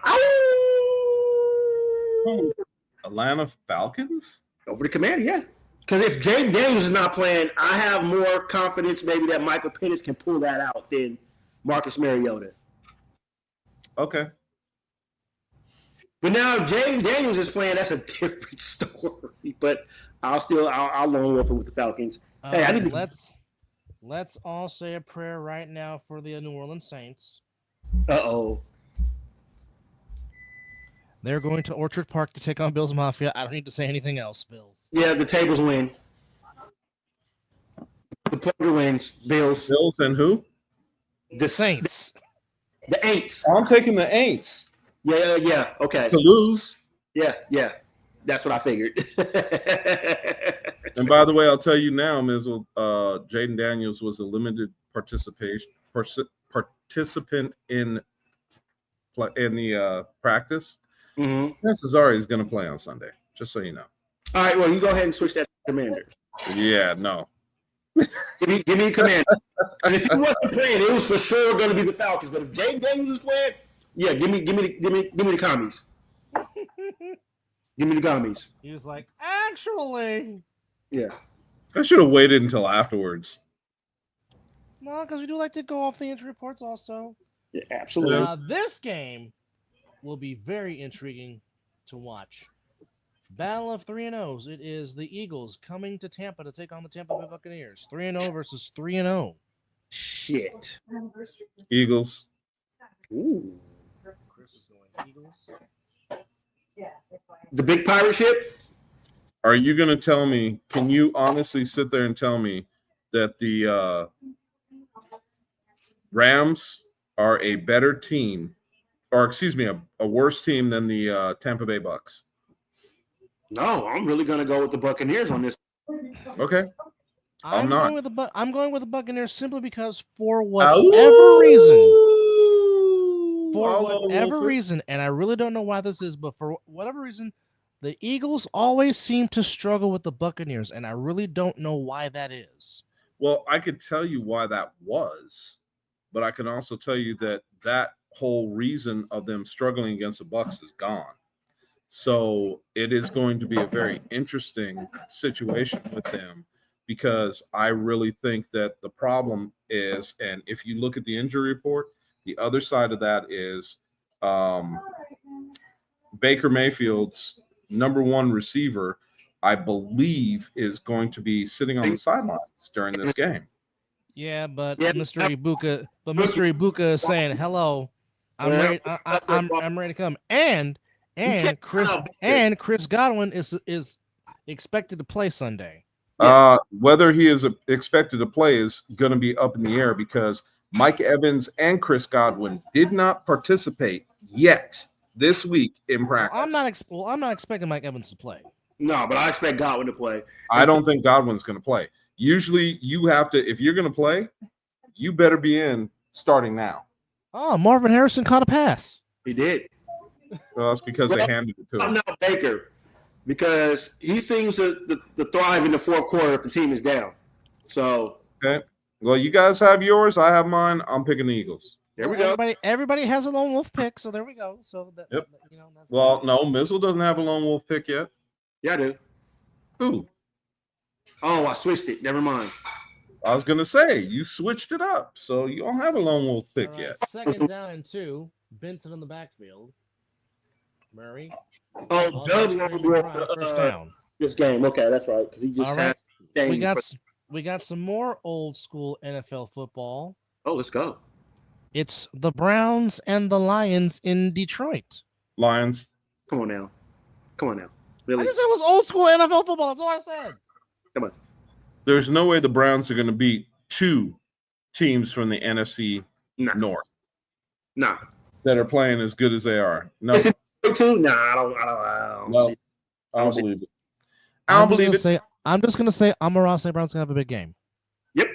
Atlanta Falcons? Over the Commander, yeah. Because if Jaden Daniels is not playing, I have more confidence maybe that Michael Penix can pull that out than Marcus Mariota. Okay. But now if Jaden Daniels is playing, that's a different story. But I'll lone wolf it with the Falcons. Hey, I need to... Let's all say a prayer right now for the New Orleans Saints. Uh-oh. They're going to Orchard Park to take on Bills Mafia. I don't need to say anything else, Bills. Yeah, the tables win. The player wins. Bills. Bills and who? The Saints. The Aints. I'm taking the Aints. Yeah. Okay. To lose. Yeah. That's what I figured. And by the way, I'll tell you now, Mizzle, Jaden Daniels was a limited participant in the practice. Mm-hmm. Cesare is going to play on Sunday, just so you know. All right, well, you go ahead and switch that to Commanders. Yeah, no. Give me a Commander. And if he wasn't playing, it was for sure going to be the Falcons. But if Jaden Daniels is playing, yeah, give me the commies. Give me the commies. He was like, actually. Yeah. I should have waited until afterwards. No, because we do like to go off the injury reports also. Yeah, absolutely. This game will be very intriguing to watch. Battle of 3-0s. It is the Eagles coming to Tampa to take on the Tampa Bay Buccaneers. 3-0 versus 3-0. Shit. Eagles. Ooh. Chris is going Eagles. The big pirate ship? Are you going to tell me, can you honestly sit there and tell me that the Rams are a better team, or excuse me, a worse team than the Tampa Bay Bucks? No, I'm really going to go with the Buccaneers on this. Okay. I'm not. going with the Buccaneers simply because for whatever reason, and I really don't know why this is, but for whatever reason, the Eagles always seem to struggle with the Buccaneers, and I really don't know why that is. Well, I could tell you why that was, but I can also tell you that whole reason of them struggling against the Bucks is gone. So it is going to be a very interesting situation with them, because I really think that the problem is, and if you look at the injury report, the other side of that is Baker Mayfield's number one receiver, I believe, is going to be sitting on the sidelines during this game. Yeah, but Mr. Ibuka is saying, "Hello, I'm ready. I'm ready to come." And Chris Godwin is expected to play Sunday. Whether he is expected to play is going to be up in the air, because Mike Evans and Chris Godwin did not participate yet this week in practice. I'm not expecting Mike Evans to play. No, but I expect Godwin to play. I don't think Godwin's going to play. Usually, you have to, if you're going to play, you better be in starting now. Oh, Marvin Harrison caught a pass. He did. Well, that's because they handed it to him. I'm not Baker, because he seems to thrive in the fourth quarter if the team is down. So, okay. Well, you guys have yours. I have mine. I'm picking the Eagles. There we go. Everybody has a lone wolf pick, so there we go. So that, yep. That's well, no, Mizzle doesn't have a lone wolf pick yet. Yeah, I do. Who? Oh, I switched it. Never mind. I was gonna say you switched it up, so you don't have a lone wolf pick yet. Second down and 2. Benson in the backfield. Murray. Oh, Doug lone wolf first down. This game. Okay, that's right. Because he just had. We got some more old school NFL football. Oh, let's go. It's the Browns and the Lions in Detroit. Lions. Come on now. Really? I just said it was old school NFL football. That's all I said. Come on. There's no way the Browns are going to beat two teams from the NFC North. Nah. That are playing as good as they are. No. Is it 2? Nah, I don't believe it. I don't believe it. I'm just going to say Amon-Ra St. Brown's going to have a big game. Yep.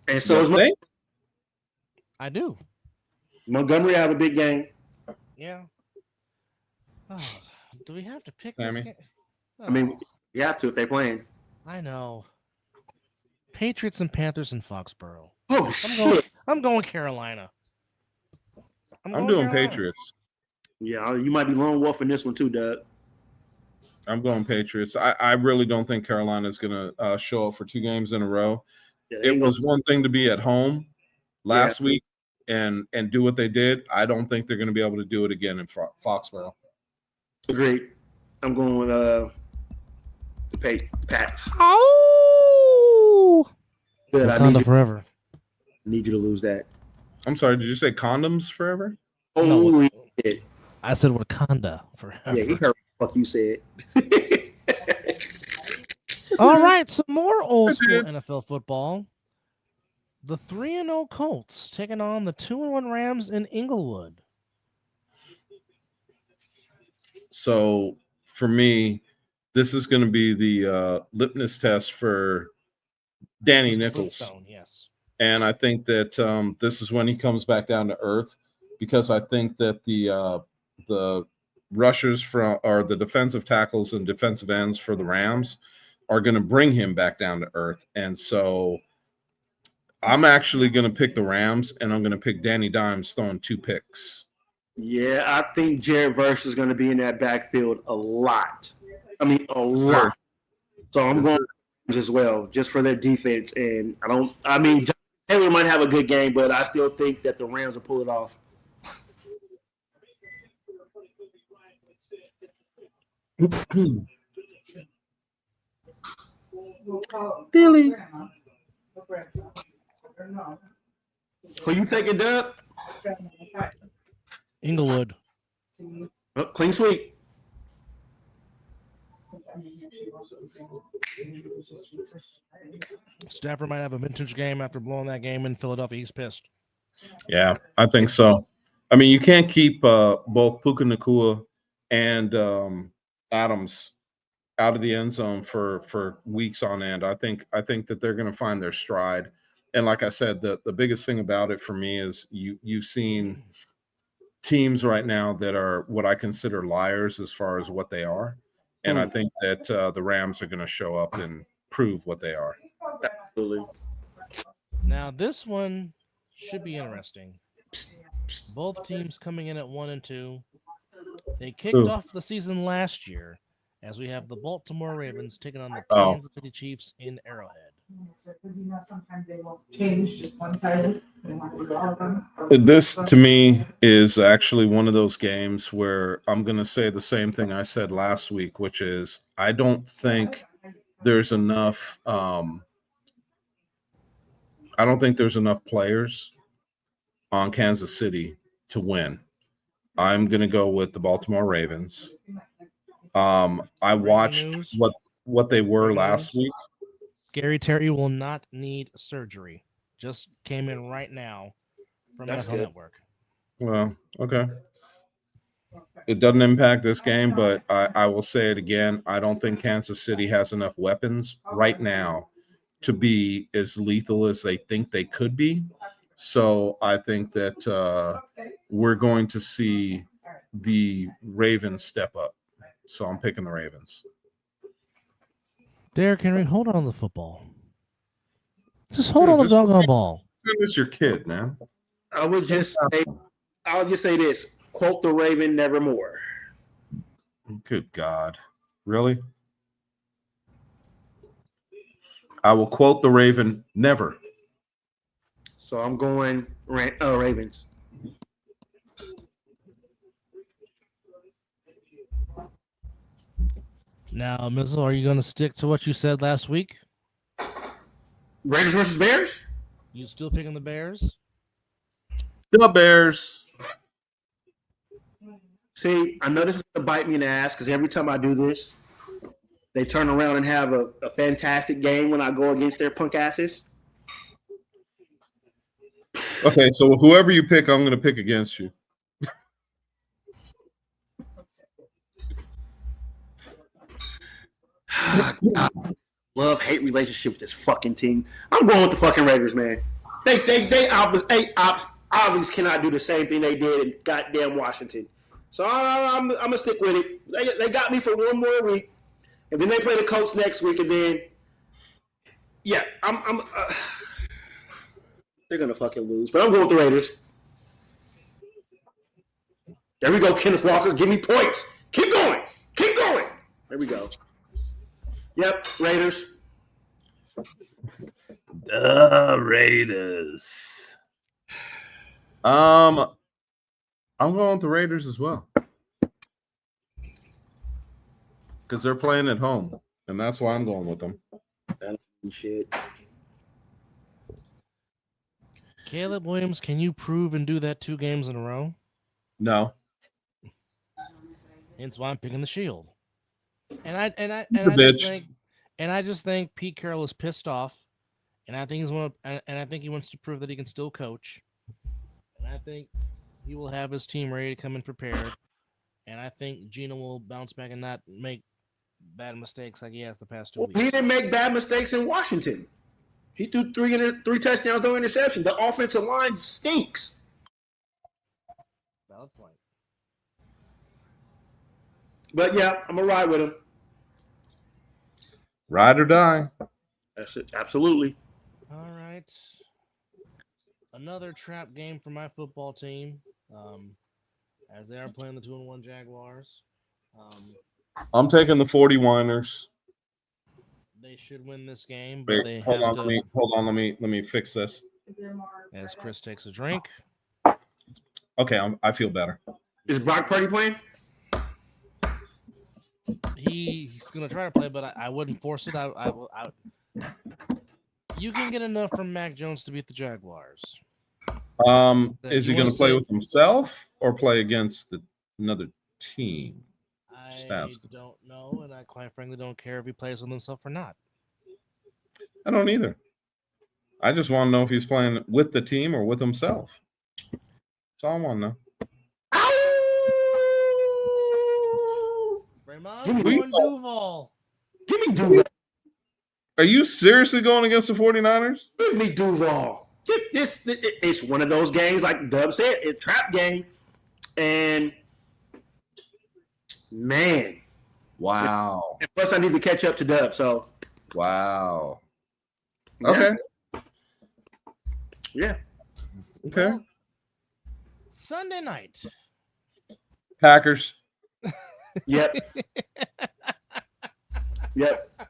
And so is I do. Montgomery have a big game. Yeah. Oh, do we have to pick this game? Oh. I mean, you have to if they're playing. I know. Patriots and Panthers in Foxborough. Oh, I'm going Carolina. I'm doing Patriots. Yeah, you might be lone wolf in this one too, Doug. I'm going Patriots. I really don't think Carolina is going to show up for 2 games in a row. Yeah, it was one thing to be at home last week and do what they did. I don't think they're going to be able to do it again in Foxborough. Agreed. I'm going with the Pats. Oh! Good. Wakanda forever. Need you to lose that. I'm sorry. Did you say condoms forever? Holy shit! I said Wakanda forever. Yeah, he heard what you said. All right, some more old school NFL football. The 3-0 Colts taking on the 2-1 Rams in Inglewood. So for me, this is going to be the litmus test for Danny Nichols. Yes. And I think that this is when he comes back down to earth, because I think that the rushers or the defensive tackles and defensive ends for the Rams are going to bring him back down to earth. And so I'm actually going to pick the Rams, and I'm going to pick Danny Dimes throwing 2 picks. Yeah, I think Jared Verse is going to be in that backfield a lot. I mean, a lot. So I'm going as well, just for their defense. And Jonathan Taylor might have a good game, but I still think that the Rams will pull it off. Philly. Who you taking, Dub? Inglewood. Oh, clean sweep. Stafford might have a vintage game after blowing that game in Philadelphia. He's pissed. Yeah, I think so. I mean, you can't keep both Puka Nacua and Adams out of the end zone for weeks on end. I think that they're going to find their stride. And like I said, the biggest thing about it for me is you've seen teams right now that are what I consider liars as far as what they are. And I think that the Rams are going to show up and prove what they are. Absolutely. Now, this one should be interesting. Both teams coming in at 1-2. They kicked off the season last year as we have the Baltimore Ravens taking on the Kansas City Chiefs in Arrowhead. Sometimes they won't change just one title. This, to me, is actually one of those games where I'm going to say the same thing I said last week, which is I don't think there's enough I don't think there's enough players on Kansas City to win. I'm going to go with the Baltimore Ravens. I watched what they were last week. Gary Terry will not need surgery. Just came in right now from NFL Network. Well, okay. It doesn't impact this game, but I will say it again. I don't think Kansas City has enough weapons right now to be as lethal as they think they could be. So I think that we're going to see the Ravens step up. So I'm picking the Ravens. Derrick Henry, hold on the football. Just hold on the doggone ball. It's your kid, man. I'll just say this. Quote the Raven nevermore. Good God. Really? I will quote the Raven never. So I'm going Ravens. Now, Mizzle, are you going to stick to what you said last week? Raiders versus Bears? You still picking the Bears? The Bears. See, I know this is going to bite me in the ass because every time I do this, they turn around and have a fantastic game when I go against their punk asses. Okay, so whoever you pick, I'm going to pick against you. Love-hate relationship with this fucking team. I'm going with the fucking Raiders, man. They obviously cannot do the same thing they did in goddamn Washington. So I'm gonna stick with it. They got me for one more week, and then they play the Colts next week, and then they're gonna fucking lose. But I'm going with the Raiders. There we go, Kenneth Walker. Give me points. Keep going. Keep going. There we go. Yep, Raiders. The Raiders. I'm going with the Raiders as well. Because they're playing at home. And that's why I'm going with them. Shit. Caleb Williams, can you prove and do that 2 games in a row? No. Hence why I'm picking the Shield. And I just think Pete Carroll is pissed off, and I think he wants to prove that he can still coach. And I think he will have his team ready to come in prepared. And I think Gino will bounce back and not make bad mistakes like he has the past 2 weeks. He didn't make bad mistakes in Washington. He threw three touchdowns, no interception. The offensive line stinks. Valid point. But yeah, I'm gonna ride with him. Ride or die. That's it. Absolutely. All right. Another trap game for my football team, as they are playing the 2-1 Jaguars. I'm taking the 49ers. They should win this game, but Wait, hold on. Let me fix this. Is there more? As Chris takes a drink. Okay, I feel better. Is Brock Purdy playing? He's gonna try to play, but I wouldn't force it. You can get enough from Mac Jones to beat the Jaguars. Is he You going wanna to play say- with himself or play against another team? Just I asking. don't know, and I quite frankly don't care if he plays with himself or not. I don't either. I just want to know if he's playing with the team or with himself. That's all I want to know. Raymond, Give me going Duval. Give me Duval. Are you seriously going against the 49ers? Give me Duval. It's one of those games, like Dub said, it's a trap game. And man, Wow. and plus I need to catch up to Dub. So Wow. yeah. Okay. Yeah. Okay. Well, Sunday night. Packers. Yep. Yep.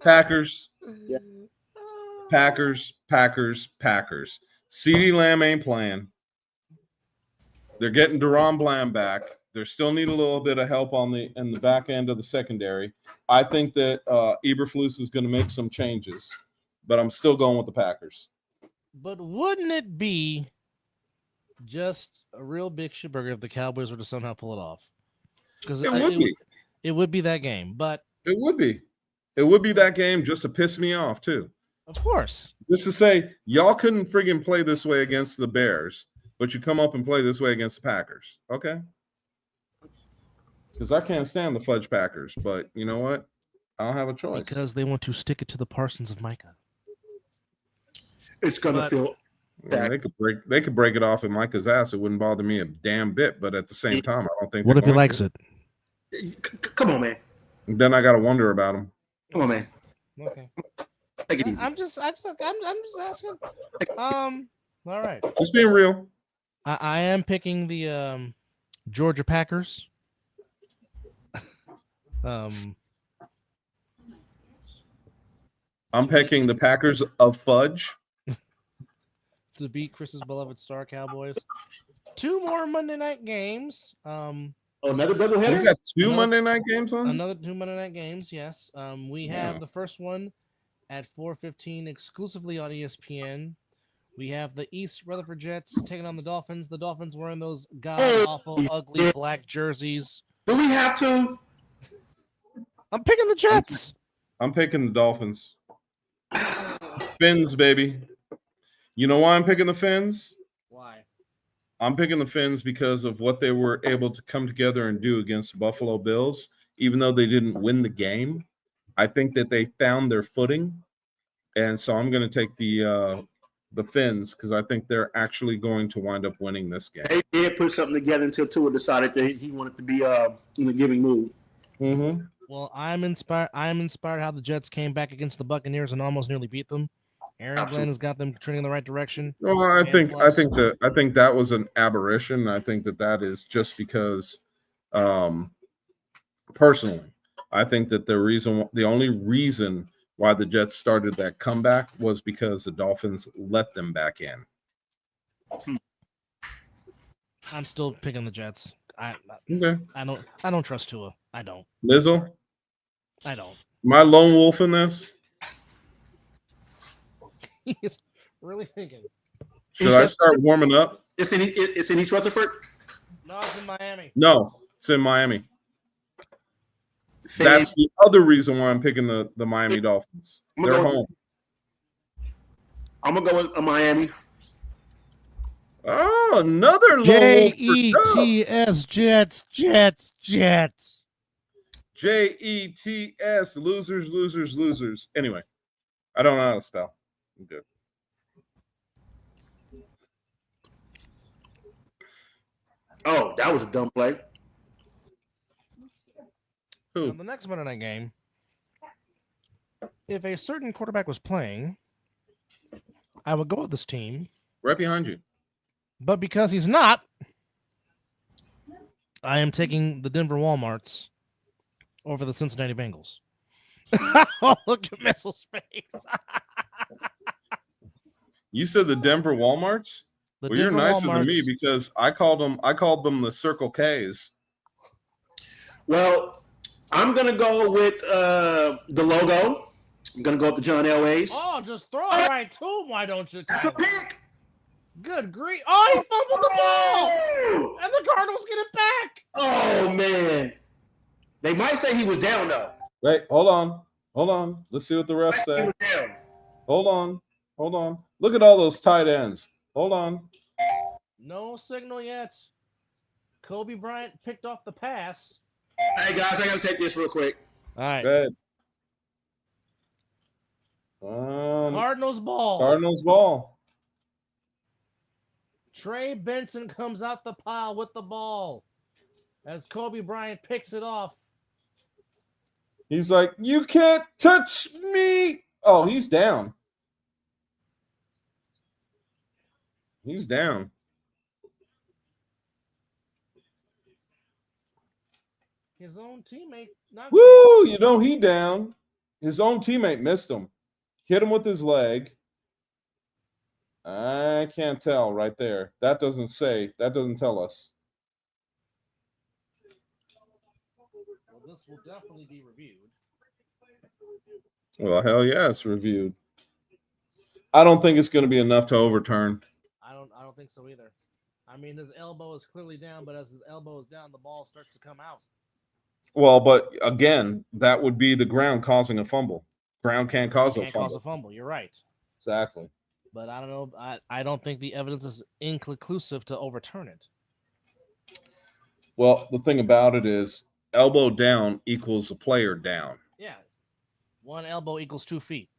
Packers. Yeah. Packers. CeeDee Lamb ain't playing. They're getting Deron Bland back. They still need a little bit of help in the back end of the secondary. I think that Eberflus is going to make some changes, but I'm still going with the Packers. But wouldn't it be just a real big shitburger if the Cowboys were to somehow pull it off? Because it would be that game. But It would be. It would be that game just to piss me off, too. of course. Just to say, y'all couldn't friggin' play this way against the Bears, but you come up and play this way against the Packers. Okay? Because I can't stand the fudge Packers, but you know what? I don't have a choice. Because they want to stick it to the Parsons of Micah. It's gonna But- feel Yeah, they could break it off in Micah's ass. It wouldn't bother me a damn bit, but at the same time, I don't think. What they're if he going likes to. it? come on, man. Then I got to wonder about him. Come on, man. Okay. Take it easy. I'm just asking. All right. Just being real. I am picking the Georgia Packers. I'm picking the Packers of fudge. To beat Chris's beloved Star Cowboys. 2 more Monday night games. Another We doubleheader? got 2 Another- Monday night games on. Another 2 Monday night games. Yes. We have Yeah. the first one at 4:15 exclusively on ESPN. We have the East Rutherford Jets taking on the Dolphins. The Dolphins wearing those god awful, ugly black jerseys. Do we have to? I'm picking the Jets. I'm picking the Dolphins. Fins, baby. You know why I'm picking the Fins? Why? I'm picking the Fins because of what they were able to come together and do against the Buffalo Bills. Even though they didn't win the game, I think that they found their footing, and so I'm going to take the Fins because I think they're actually going to wind up winning this game. They did put something together until Tua decided that he wanted to be in a giving mood. Mm-hmm. Well, I'm inspired how the Jets came back against the Buccaneers and almost nearly beat them. Aaron Glenn Absolutely. has got them trending in the right direction. Well, I think that was an aberration. I think that is just because, personally, I think that the only reason why the Jets started that comeback was because the Dolphins let them back in. I'm still picking the Jets. Okay, I don't trust Tua. I don't. Mizzle, I don't. my lone wolf in this. He's really thinking. Should I start warming up? It's in East Rutherford. No, it's in Miami. No, it's in Miami. That's the other reason why I'm picking the Miami Dolphins. They're home. I'm gonna go with Miami. Oh, another lone wolf for Jets, Jets, Jets, Jets. Jets, losers. Anyway, I don't know how to spell. I'm good. Oh, that was a dumb play. On the next Monday night game, if a certain quarterback was playing, I would go with this team. Right behind you. But because he's not, I am taking the Denver Walmarts over the Cincinnati Bengals. Oh, look at Mizzle's face. You said the Denver Walmarts? The Well, you're Denver nicer than me Walmarts. because I called them the Circle K's. Well, I'm gonna go with the logo. I'm gonna go with the John Elways. Oh, just throw it right to him. Why don't you? That's a Kyler? pick. Good grief! Oh, he fumbled the ball, Oh! and the Cardinals get it back. Oh man. They might say he was down though. Wait, hold on. Let's see what the refs He say. was down. Hold on. Look at all those tight ends. Hold on. No signal yet. Kobe Bryant picked off the pass. Hey guys, I gotta take this real quick. All right. Good. Cardinals ball. Cardinals ball. Trey Benson comes out the pile with the ball as Kobe Bryant picks it off. He's like, you can't touch me. Oh, he's down. He's down. His own teammate. Not Woo! You know he down. His own teammate missed him. Hit him with his leg. I can't tell right there. That doesn't tell us. Well, this will definitely be reviewed. Well, hell yeah, it's reviewed. I don't think it's going to be enough to overturn. I don't think so either. I mean, his elbow is clearly down, but as his elbow is down, the ball starts to come out. Well, but again, that would be the ground causing a fumble. Ground can't cause a fumble. Cause a fumble. You're right. Exactly. But I don't know. I don't think the evidence is inconclusive to overturn it. Well, the thing about it is elbow down equals a player down. Yeah. One elbow equals 2 feet.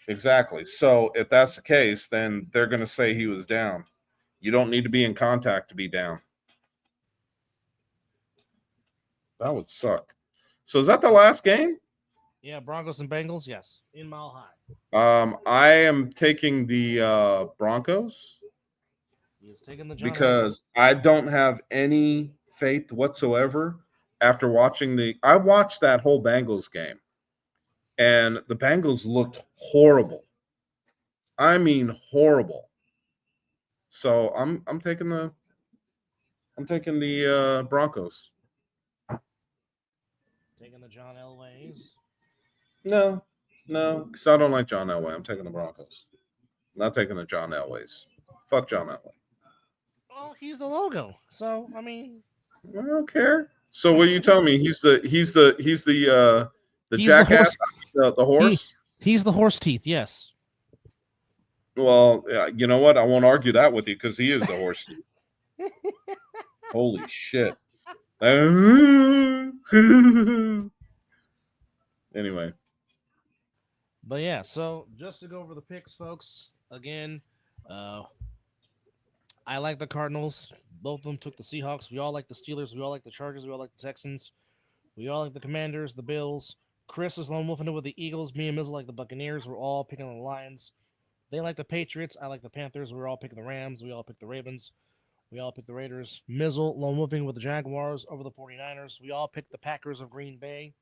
Exactly. So if that's the case, then they're going to say he was down. You don't need to be in contact to be down. That would suck. So is that the last game? Yeah, Broncos and Bengals, yes. In Mile High. I am taking the Broncos. He's taking the John because I don't have any faith whatsoever after watching I watched that whole Bengals game, and the Bengals looked horrible. I mean, horrible. So I'm taking the Broncos. Taking the John Elways. No, because I don't like John Elway. I'm taking the Broncos. Not taking the John Elways. Fuck John Elway. Well, he's the logo. So I mean, I don't care. So what are you telling me? He's the jackass, the horse. He's the horse teeth. Yes. Well, you know what? I won't argue that with you because he is the horse. Holy shit. Anyway. But yeah, so just to go over the picks, folks, again, I like the Cardinals. Both of them took the Seahawks. We all like the Steelers. We all like the Chargers. We all like the Texans. We all like the Commanders, the Bills. Chris is lone wolfing it with the Eagles. Me and Mizzle like the Buccaneers. We're all picking the Lions. They like the Patriots. I like the Panthers. We're all picking the Rams. We all pick the Ravens. We all pick the Raiders. Mizzle lone wolfing with the Jaguars over the 49ers. We all pick the Packers of Green Bay.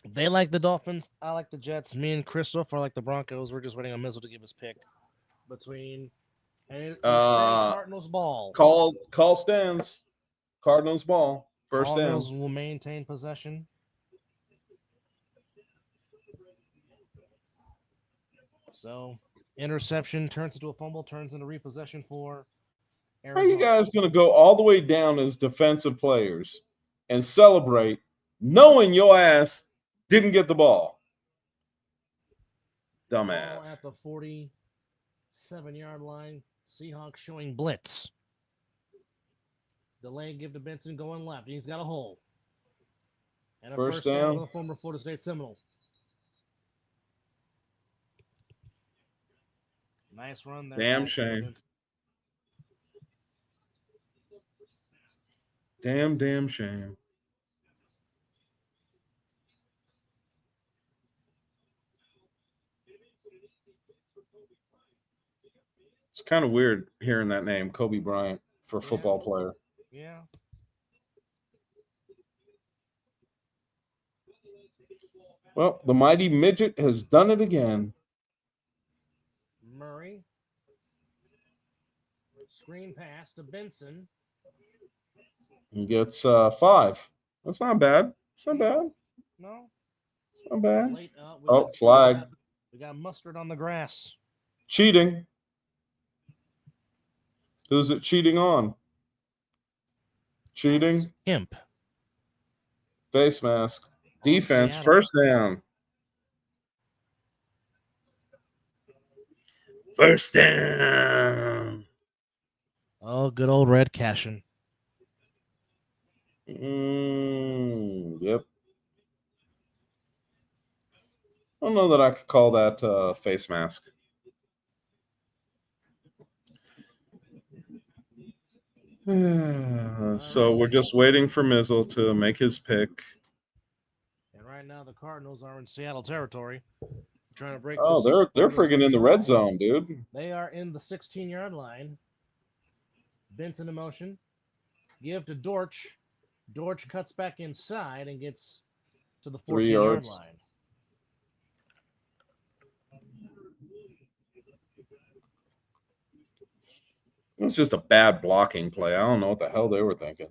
They like the Dolphins. I like the Jets. Me and Christoph are like the Broncos. We're just waiting on Mizzle to give his pick between Cardinals ball. Call stands. Cardinals ball. First down. Cardinals will maintain possession. So interception turns into a fumble, turns into repossession for Arizona. How are you guys going to go all the way down as defensive players and celebrate knowing your ass didn't get the ball? Dumbass. Ball at the 47-yard line. Seahawks showing blitz. Delay give to Benson going left. He's got a hole. And a First down for the former Florida State Seminole. Nice run there. Damn shame. Damn shame. It's kind of weird hearing that name, Kobe Bryant, for a football player. Yeah. Well, the mighty midget has done it again. Murray. Screen pass to Benson. He gets 5. That's not bad. It's not bad. No. It's not bad. Late, Flag. We got mustard on the grass. Cheating. Who's it cheating on? Cheating. Imp. Face mask. Defense. Seattle. First down. First down. Oh, good old red cashing. Yep. I don't know that I could call that face mask. So we're just waiting for Mizzle to make his pick. And right now the Cardinals are in Seattle territory. Trying to break. Oh, they're friggin' in the red zone, dude. They are in the 16-yard line. Benson in motion. Give to Dortch. Dortch cuts back inside and gets to the 14-yard line. It was just a bad blocking play. I don't know what the hell they were thinking.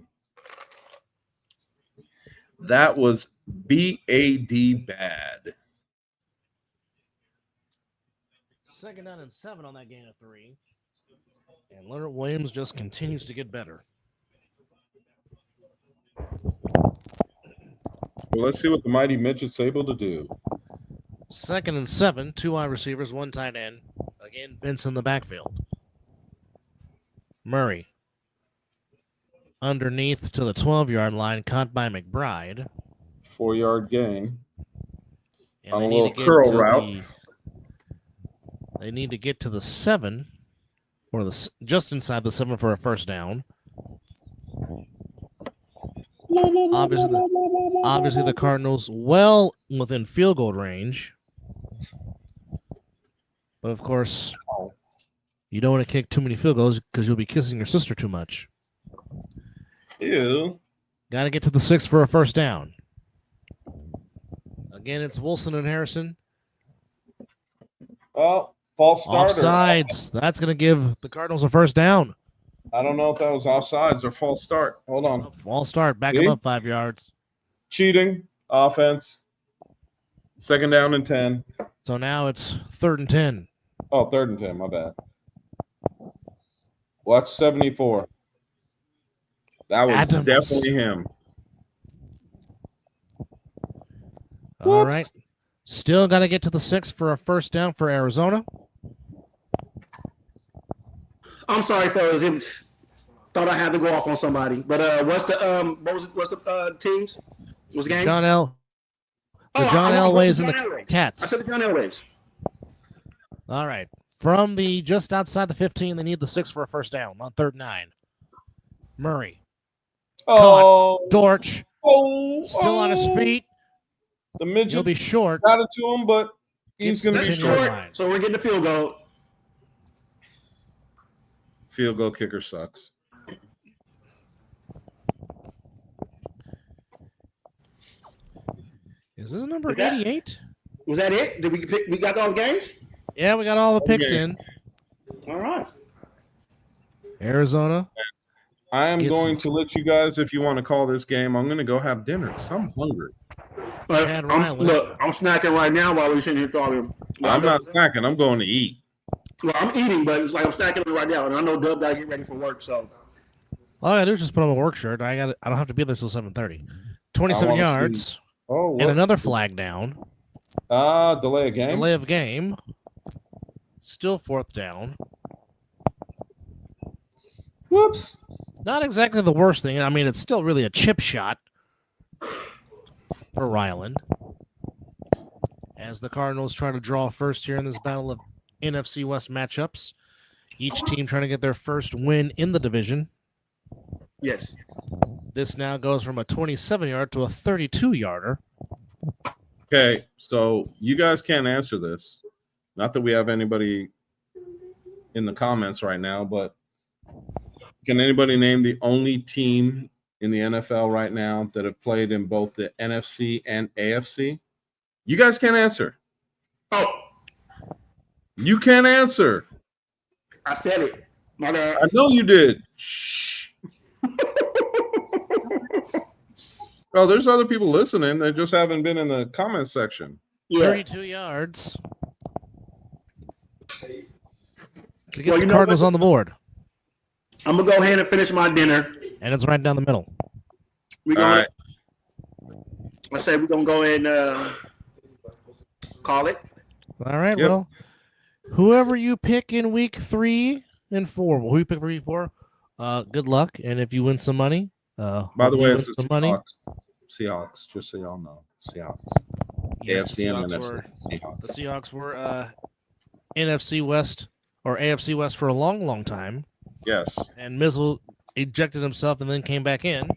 That was BAD bad. 2nd down and 7 on that gain of 3. And Leonard Williams just continues to get better. Well, let's see what the mighty midget's able to do. 2nd and 7, 2 wide receivers, 1 tight end. Again, Benson in the backfield. Murray. Underneath to the 12-yard line, caught by McBride. 4-yard gain. And On they a need little to get curl to route. They need to get to the 7, or just inside the 7 for a first down. Obviously, the Cardinals well within field goal range. But, of course, you don't want to kick too many field goals because you'll be kissing your sister too much. Ew. Got to get to the 6 for a first down. Again, it's Wilson and Harrison. Well, false starter. Offsides. That's going to give the Cardinals a first down. I don't know if that was offsides or false start. Hold on. False start. Back them up 5 yards. Cheating. Offense. 2nd down and 10. So now it's 3rd and 10. Oh, 3rd and 10. My bad. Watch 74. That was Adams. definitely him. All right. Still got to get to the 6 for a first down for Arizona. I'm sorry, fellas. Thought I had to go off on somebody. But what's the teams? What's the game? John L. The Oh, John I Elways and John the Elways. Cats. I said the John Elways. All right. From the just outside the 15, they need the 6 for a first down on 3rd and 9. Murray. Oh, Dortch. Still on his feet. The He'll midget be short. got it to him, but he's going to be Gets the short. 10-yard line. So we're getting the field goal. Field goal kicker sucks. Is this number Was that- 88? Was that it? Did we got all the games? Yeah, we got all the picks Okay. in. All right. Arizona. I am Gets- going to let you guys, if you want to call this game, I'm going to go have dinner. 'Cause I'm hungry. But Chad Riley. look, I'm snacking right now while we're sitting here talking. I'm not snacking. I'm going to eat. Well, I'm eating, but it's like I'm snacking right now, and I know Dub got to get ready for work. So All I gotta do is just put on a work shirt. I don't have to be there till 7:30. 27 I wanna yards Oh, and another flag down. delay a game. Delay of game. Still 4th down. Whoops. Not exactly the worst thing. I mean, it's still really a chip shot for Ryland. As the Cardinals try to draw first here in this battle of NFC West matchups. Each team trying to get their first win in the division. yes, This now goes from a 27-yard to a 32-yarder. Okay, so you guys can't answer this. Not that we have anybody in the comments right now, but can anybody name the only team in the NFL right now that have played in both the NFC and AFC? You guys can't answer. oh, You can't answer. I said it. My bad. I know you did. Shh. Oh, there's other people listening. They just haven't been in the comment section. Yeah. 32 yards to get Well, the you know Cardinals what? on the board. I'm gonna go ahead and finish my dinner. And it's right down the middle. We All gonna. right. I say we're gonna go ahead and call it. All right, Yep. well, whoever you pick in week 3 and 4, who you pick for week 4, good luck. And if you win some money, By the hope you way, win it's the some money. Seahawks, just so y'all know. Seahawks. Yes, the AFC and Seahawks NFC. were, Seahawks. the Seahawks were NFC West or AFC West for a long, long time. Yes. And Mizzle ejected himself and then came back in.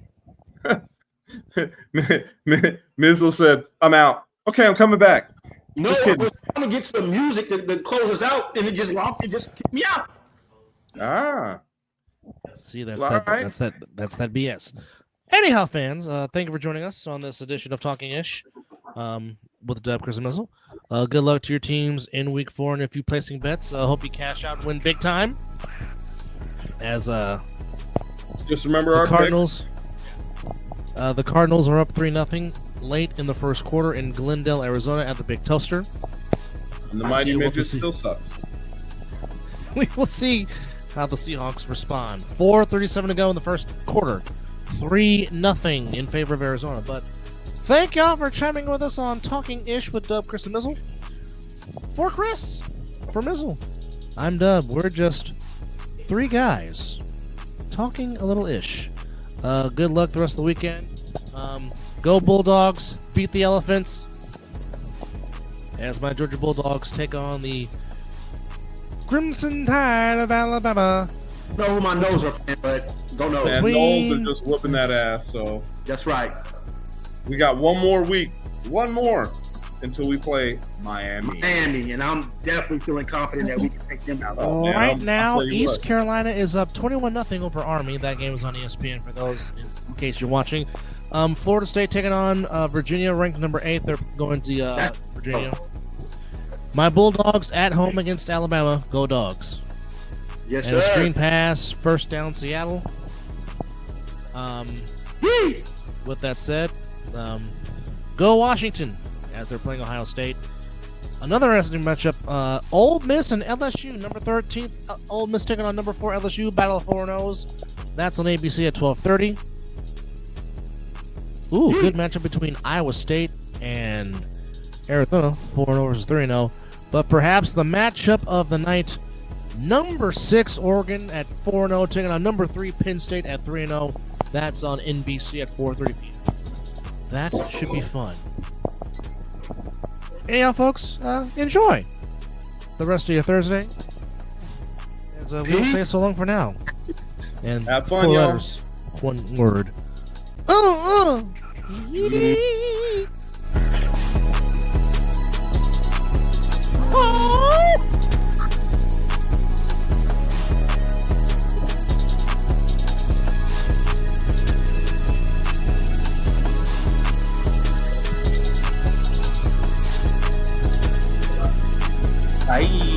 Mizzle said, I'm out. Okay, I'm coming back. No, Just I kidding. was trying to get some music to close us out, and it just kicked me out. Ah. See, that's Well, that, all right. that's that BS. Anyhow, fans, thank you for joining us on this edition of Talking Ish with Dub, Chris, and Mizzle. Good luck to your teams in week 4, and if you're placing bets, I hope you cash out and win big time. As Just remember the our Cardinals, the Cardinals are up 3-0 late in the first quarter in Glendale, Arizona, at the Big Toaster. picks, and the Mighty See what Midget we see. still sucks. We will see how the Seahawks respond. 4:37 to go in the first quarter. 3-0 in favor of Arizona. But thank y'all for chiming with us on Talking Ish with Dub, Chris, and Mizzle. For Chris, for Mizzle, I'm Dub. We're just 3 guys talking a little ish. Good luck the rest of the weekend. Go Bulldogs, beat the Elephants. As my Georgia Bulldogs take on the Crimson Tide of Alabama. Know who my nose are, but don't know. And Between- Knowles are just whooping that ass. So That's right. we got one more week. One more until we play Miami. Miami, and I'm definitely feeling confident that we can take them out. Oh, man, Right I'll now, tell you East what. Carolina is up 21-0 over Army. That game is on ESPN for those in case you're watching. Florida State taking on Virginia, ranked number 8. They're going to Virginia. My Bulldogs at home against Alabama. Go Dogs. Yes, And a sir. screen pass, first down, Seattle. Yee! With that said, go Washington as they're playing Ohio State. Another interesting matchup, Ole Miss and LSU, number 13. Ole Miss taking on number 4 LSU, Battle of 4-0s. That's on ABC at 12:30. Ooh, good matchup between Iowa State and Arizona, 4-0 versus 3-0. But perhaps the matchup of the night, number 6 Oregon at 4-0, taking on number 3 Penn State at 3-0. That's on NBC at 4:30 p.m. That should be fun. Anyhow, folks, enjoy the rest of your Thursday. As we'll say so long for now. And Have fun, 4 y'all. letters, 1 word. Yee. Bye.